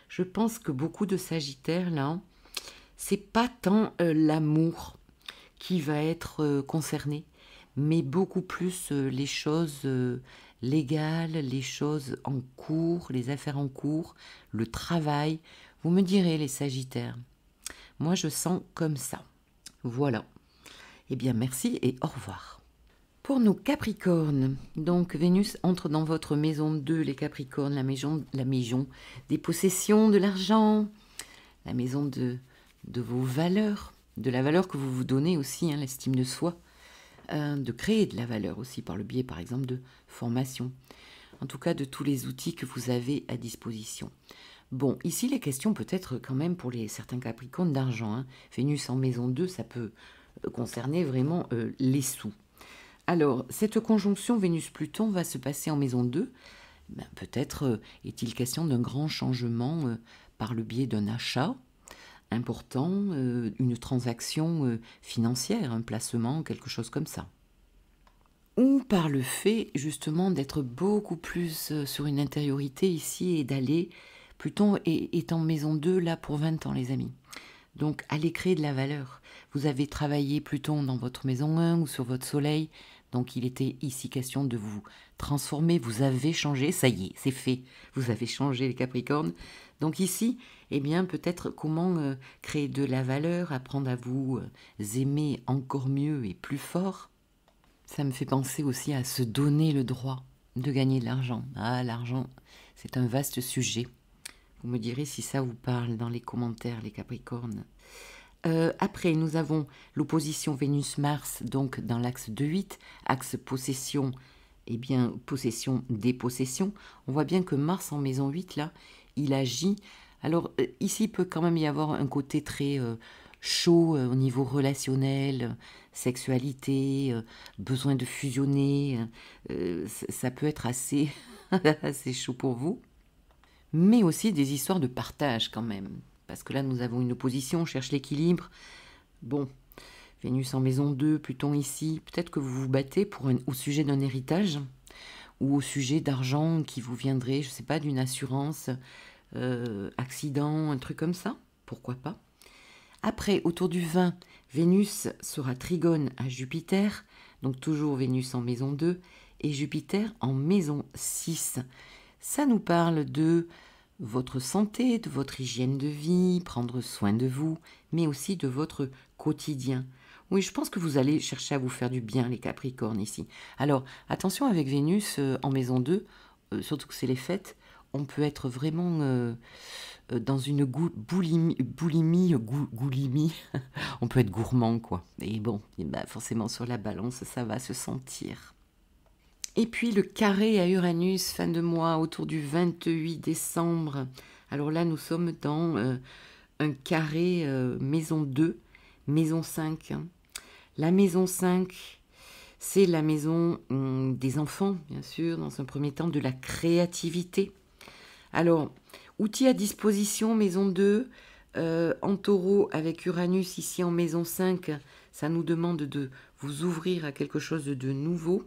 Je pense que beaucoup de Sagittaires, là, c'est pas tant l'amour qui va être concerné, mais beaucoup plus les choses légales, les choses en cours, les affaires en cours, le travail. Vous me direz, les Sagittaires. Moi, je sens comme ça. Voilà. Eh bien, merci et au revoir. Pour nos Capricornes, donc Vénus entre dans votre maison 2, les Capricornes, la maison des possessions, de l'argent, la maison de vos valeurs, de la valeur que vous vous donnez aussi, hein, l'estime de soi, de créer de la valeur aussi par le biais, par exemple, de formation. En tout cas, de tous les outils que vous avez à disposition. Bon, ici, les questions peut-être quand même pour certains Capricornes d'argent. Hein. Vénus en maison 2, ça peut concerner vraiment les sous. Alors, cette conjonction Vénus-Pluton va se passer en maison 2. Ben, peut-être est-il question d'un grand changement par le biais d'un achat important, une transaction financière, un placement, quelque chose comme ça. Ou par le fait justement d'être beaucoup plus sur une intériorité ici et d'aller, Pluton est en maison 2 là pour 20 ans les amis. Donc allez créer de la valeur. Vous avez travaillé Pluton dans votre maison 1 ou sur votre soleil, donc il était ici question de vous transformer, vous avez changé, ça y est, c'est fait, vous avez changé les Capricornes. Donc ici, eh bien peut-être comment créer de la valeur, apprendre à vous aimer encore mieux et plus fort. Ça me fait penser aussi à se donner le droit de gagner de l'argent. Ah, l'argent, c'est un vaste sujet. Vous me direz si ça vous parle dans les commentaires, les Capricornes. Après, nous avons l'opposition Vénus-Mars, donc dans l'axe 2-8, axe possession, eh bien, possession, dépossession. On voit bien que Mars en maison 8, là, il agit. Alors, ici, il peut quand même y avoir un côté très chaud au niveau relationnel, sexualité, besoin de fusionner. Ça peut être assez, assez chaud pour vous. Mais aussi des histoires de partage quand même. Parce que là, nous avons une opposition, on cherche l'équilibre. Bon, Vénus en maison 2, Pluton ici. Peut-être que vous vous battez au sujet d'un héritage ou au sujet d'argent qui vous viendrait, je ne sais pas, d'une assurance, accident, un truc comme ça. Pourquoi pas? Après, autour du 20, Vénus sera trigone à Jupiter. Donc toujours Vénus en maison 2 et Jupiter en maison 6. Ça nous parle de votre santé, de votre hygiène de vie, prendre soin de vous, mais aussi de votre quotidien. Oui, je pense que vous allez chercher à vous faire du bien, les Capricornes, ici. Alors, attention avec Vénus en maison 2, surtout que c'est les fêtes, on peut être vraiment dans une boulimie, on peut être gourmand, quoi. Et bon, et bah, forcément, sur la balance, ça va se sentir. Et puis le carré à Uranus, fin de mois, autour du 28 décembre. Alors là, nous sommes dans un carré maison 2, maison 5. La maison 5, c'est la maison des enfants, bien sûr, dans un premier temps, de la créativité. Alors, outils à disposition, maison 2, en taureau avec Uranus ici en maison 5, ça nous demande de vous ouvrir à quelque chose de nouveau.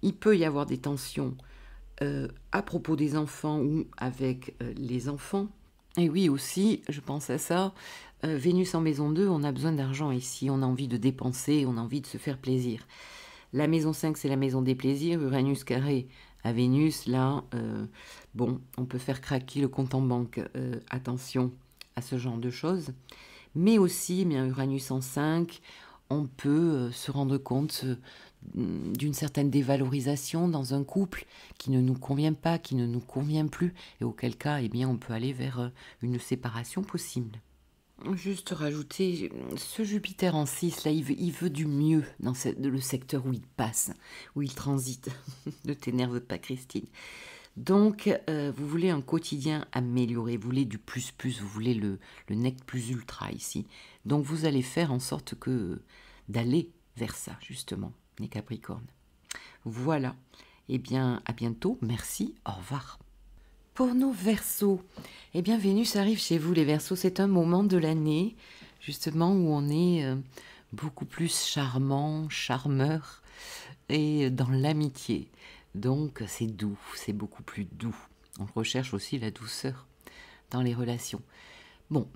Il peut y avoir des tensions à propos des enfants ou avec les enfants. Et oui, aussi, je pense à ça, Vénus en maison 2, on a besoin d'argent ici, on a envie de dépenser, on a envie de se faire plaisir. La maison 5, c'est la maison des plaisirs, Uranus carré à Vénus, là, bon, on peut faire craquer le compte en banque, attention à ce genre de choses. Mais aussi, eh bien, Uranus en 5, on peut se rendre compte d'une certaine dévalorisation dans un couple qui ne nous convient pas, qui ne nous convient plus, et auquel cas, eh bien, on peut aller vers une séparation possible. Juste rajouter, ce Jupiter en 6, là, il veut du mieux dans le secteur où il passe, où il transite. Ne t'énerve pas, Christine. Donc, vous voulez un quotidien amélioré, vous voulez du plus, vous voulez le nec plus ultra ici. Donc, vous allez faire en sorte d'aller vers ça, justement, les Capricornes. Voilà. Eh bien, à bientôt. Merci. Au revoir. Pour nos Verseaux, eh bien, Vénus arrive chez vous, les Verseaux. C'est un moment de l'année, justement, où on est beaucoup plus charmant, charmeur, et dans l'amitié. Donc, c'est doux, c'est beaucoup plus doux. On recherche aussi la douceur dans les relations. Bon,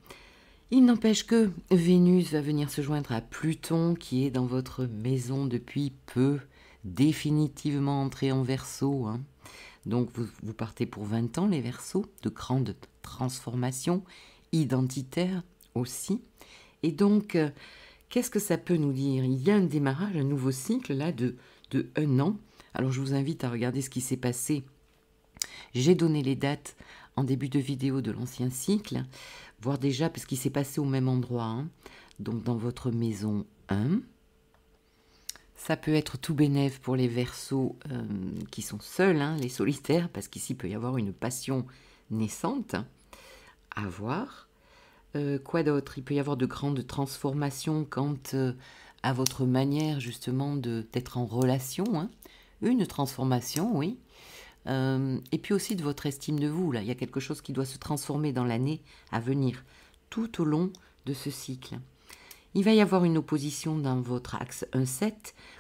il n'empêche que Vénus va venir se joindre à Pluton, qui est dans votre maison depuis peu, définitivement entré en Verseau. Hein. Donc, vous partez pour 20 ans, les Verseaux, de grandes transformations identitaires aussi. Et donc, qu'est-ce que ça peut nous dire? Il y a un démarrage, un nouveau cycle, là, de 1 an. Alors, je vous invite à regarder ce qui s'est passé. J'ai donné les dates en début de vidéo de l'ancien cycle, voir déjà, parce qu'il s'est passé au même endroit, hein, donc dans votre maison 1. Ça peut être tout bénef pour les Verseaux qui sont seuls, hein, les solitaires, parce qu'ici, il peut y avoir une passion naissante à voir. Quoi d'autre? Il peut y avoir de grandes transformations quant à votre manière, justement, d'être en relation. Hein. Une transformation, oui. Et puis aussi de votre estime de vous. Là, il y a quelque chose qui doit se transformer dans l'année à venir, tout au long de ce cycle. Il va y avoir une opposition dans votre axe 1-7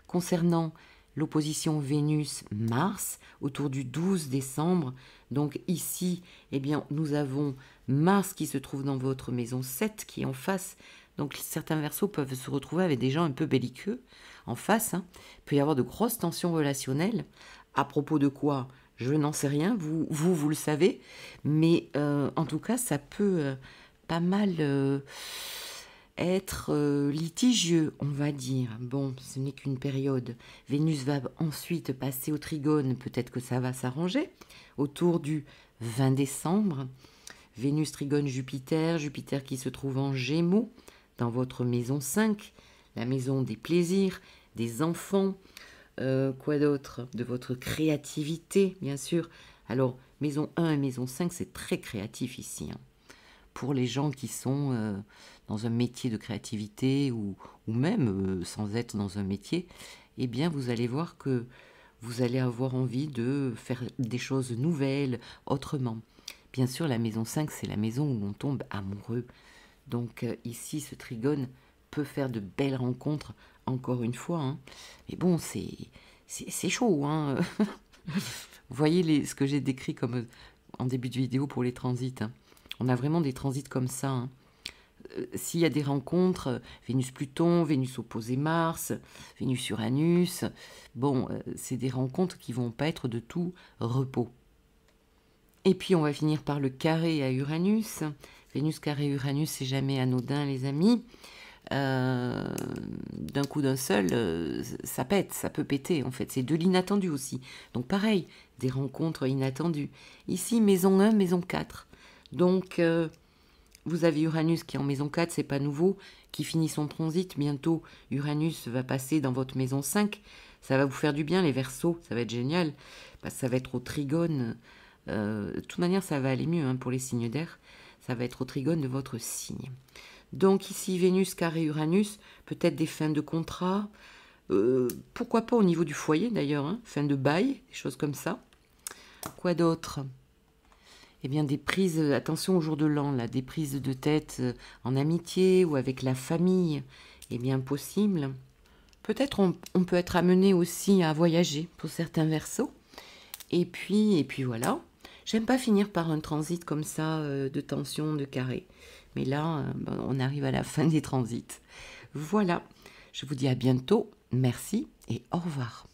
concernant l'opposition Vénus-Mars autour du 12 décembre. Donc ici, eh bien, nous avons Mars qui se trouve dans votre maison 7 qui est en face. Donc certains Verseaux peuvent se retrouver avec des gens un peu belliqueux en face. Il peut y avoir de grosses tensions relationnelles. À propos de quoi? Je n'en sais rien, vous le savez. Mais en tout cas, ça peut pas mal être litigieux, on va dire. Bon, ce n'est qu'une période. Vénus va ensuite passer au trigone, peut-être que ça va s'arranger, autour du 20 décembre. Vénus trigone Jupiter, Jupiter qui se trouve en Gémeaux, dans votre maison 5, la maison des plaisirs, des enfants, quoi d'autre? De votre créativité, bien sûr. Alors, maison 1 et maison 5, c'est très créatif ici, hein. Pour les gens qui sont dans un métier de créativité ou même sans être dans un métier, eh bien, vous allez voir que vous allez avoir envie de faire des choses nouvelles, autrement. Bien sûr, la maison 5, c'est la maison où l'on tombe amoureux. Donc ici, ce trigone peut faire de belles rencontres, encore une fois, hein. Mais bon, c'est chaud, hein. Vous voyez ce que j'ai décrit comme en début de vidéo pour les transits, hein. On a vraiment des transits comme ça, hein. S'il y a des rencontres, Vénus-Pluton, Vénus opposé Mars, Vénus-Uranus, bon, c'est des rencontres qui vont pas être de tout repos. Et puis on va finir par le carré à Uranus. Vénus carré Uranus, c'est jamais anodin, les amis. D'un coup d'un seul, ça pète, ça peut péter en fait. C'est de l'inattendu aussi. Donc pareil, des rencontres inattendues. Ici, maison 1, maison 4. Donc vous avez Uranus qui est en maison 4, c'est pas nouveau, qui finit son transit. Bientôt, Uranus va passer dans votre maison 5. Ça va vous faire du bien, les Verseaux, ça va être génial. Parce que ça va être au trigone. De toute manière, ça va aller mieux, hein, pour les signes d'air. Ça va être au trigone de votre signe. Donc ici, Vénus carré Uranus, peut-être des fins de contrat. Pourquoi pas au niveau du foyer d'ailleurs, hein, fin de bail, des choses comme ça. Quoi d'autre? Eh bien, des prises, attention au jour de l'an, là, des prises de tête en amitié ou avec la famille, eh bien possible. Peut-être on peut être amené aussi à voyager pour certains Verseaux. Et puis voilà. J'aime pas finir par un transit comme ça, de tension, de carré. Mais là, on arrive à la fin des transits. Voilà. Je vous dis à bientôt. Merci et au revoir.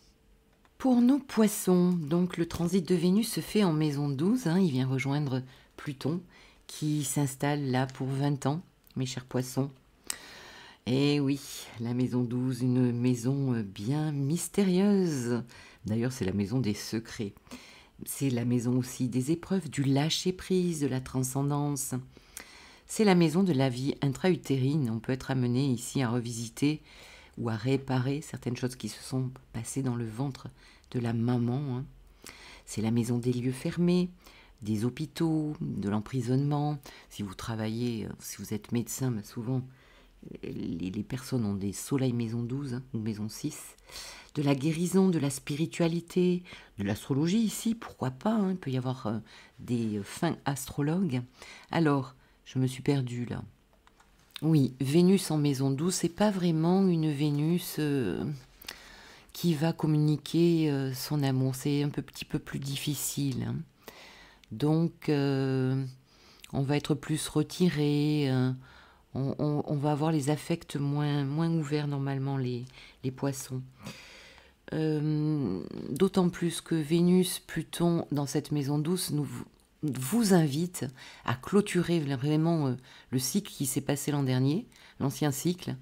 Pour nos poissons, donc le transit de Vénus se fait en maison 12, hein, il vient rejoindre Pluton qui s'installe là pour 20 ans, mes chers poissons. Et oui, la maison 12, une maison bien mystérieuse. D'ailleurs, c'est la maison des secrets. C'est la maison aussi des épreuves, du lâcher-prise, de la transcendance. C'est la maison de la vie intra-utérine. On peut être amené ici à revisiter ou à réparer certaines choses qui se sont passées dans le ventre de la maman, hein. C'est la maison des lieux fermés, des hôpitaux, de l'emprisonnement. Si vous travaillez, si vous êtes médecin, ben souvent les personnes ont des soleils maison 12, hein, ou maison 6. De la guérison, de la spiritualité, de l'astrologie ici, pourquoi pas, hein, il peut y avoir des fins astrologues. Alors, je me suis perdue là. Oui, Vénus en maison 12, c'est pas vraiment une Vénus qui va communiquer son amour. C'est un petit peu plus difficile, hein. Donc, on va être plus retiré. On va avoir les affects moins ouverts normalement, les poissons. D'autant plus que Vénus, Pluton, dans cette maison douce, vous invite à clôturer vraiment le cycle qui s'est passé l'an dernier, l'ancien cycle.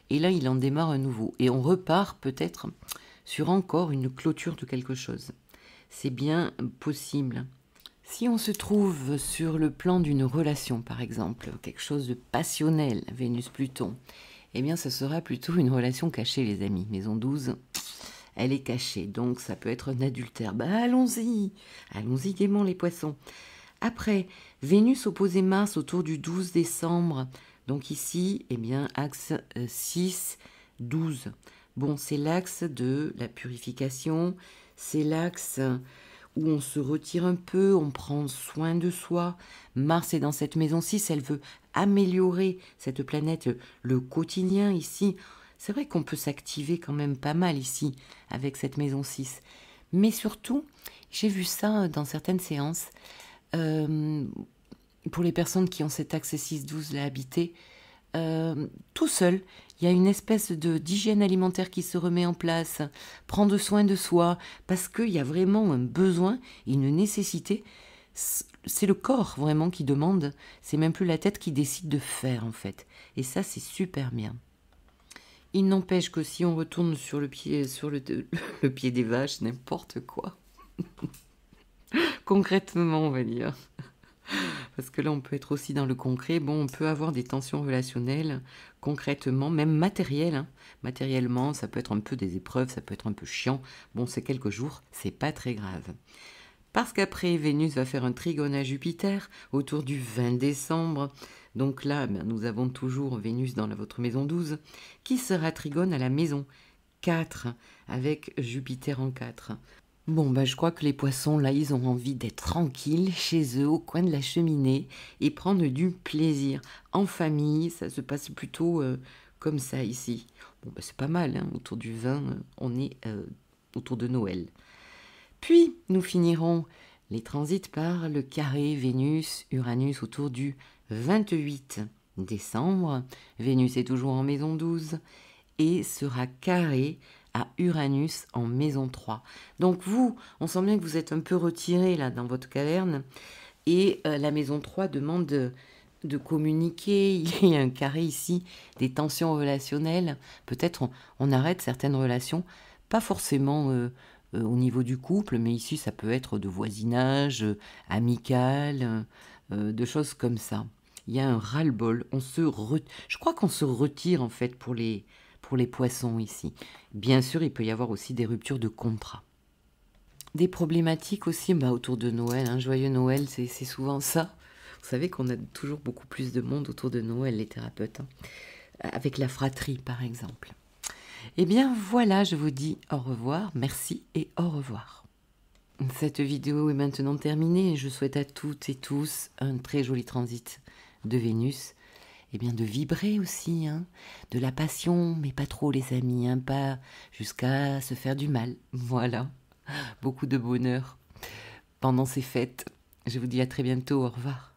Et là, il en démarre un nouveau. Et on repart peut-être sur encore une clôture de quelque chose. C'est bien possible. Si on se trouve sur le plan d'une relation, par exemple, quelque chose de passionnel, Vénus-Pluton, eh bien, ce sera plutôt une relation cachée, les amis. Maison 12, elle est cachée, donc ça peut être un adultère. Bah, allons-y gaiement les poissons. Après, Vénus opposé Mars autour du 12 décembre. Donc ici, eh bien, axe 6, 12. Bon, c'est l'axe de la purification, c'est l'axe où on se retire un peu, on prend soin de soi. Mars est dans cette maison 6, elle veut améliorer cette planète, le quotidien ici. C'est vrai qu'on peut s'activer quand même pas mal ici avec cette maison 6. Mais surtout, j'ai vu ça dans certaines séances, pour les personnes qui ont cet axe 6-12 là habité, tout seul, il y a une espèce d'hygiène alimentaire qui se remet en place, prendre soin de soi, parce qu'il y a vraiment un besoin, une nécessité. C'est le corps vraiment qui demande, c'est même plus la tête qui décide de faire en fait. Et ça, c'est super bien. Il n'empêche que si on retourne sur le pied, le pied des vaches, n'importe quoi. Concrètement, on va dire. Parce que là, on peut être aussi dans le concret. Bon, on peut avoir des tensions relationnelles, concrètement, même matérielles, hein. Matériellement, ça peut être un peu des épreuves, ça peut être un peu chiant. Bon, c'est quelques jours, c'est pas très grave. Parce qu'après, Vénus va faire un trigone à Jupiter autour du 20 décembre. Donc là, nous avons toujours Vénus dans votre maison 12, qui sera trigone à la maison 4, avec Jupiter en 4. Bon, je crois que les poissons, là, ils ont envie d'être tranquilles chez eux, au coin de la cheminée, et prendre du plaisir. En famille, ça se passe plutôt comme ça ici. Bon, c'est pas mal, hein, autour du 20, on est autour de Noël. Puis, nous finirons les transits par le carré Vénus-Uranus autour du 28 décembre. Vénus est toujours en maison 12 et sera carré à Uranus en maison 3. Donc vous, on sent bien que vous êtes un peu retiré là dans votre caverne et la maison 3 demande de communiquer. Il y a un carré ici, des tensions relationnelles. Peut-être on arrête certaines relations, pas forcément au niveau du couple, mais ici ça peut être de voisinage, amical, de choses comme ça. Il y a un ras-le-bol. Je crois qu'on se retire en fait pour les poissons ici. Bien sûr, il peut y avoir aussi des ruptures de contrat. Des problématiques aussi autour de Noël. Hein. Joyeux Noël, c'est souvent ça. Vous savez qu'on a toujours beaucoup plus de monde autour de Noël, les thérapeutes. Hein. Avec la fratrie, par exemple. Eh bien, voilà, je vous dis au revoir, merci et au revoir. Cette vidéo est maintenant terminée et je souhaite à toutes et tous un très joli transit de Vénus. Eh bien, de vibrer aussi, hein, de la passion, mais pas trop les amis, hein, pas jusqu'à se faire du mal. Voilà, beaucoup de bonheur pendant ces fêtes. Je vous dis à très bientôt, au revoir.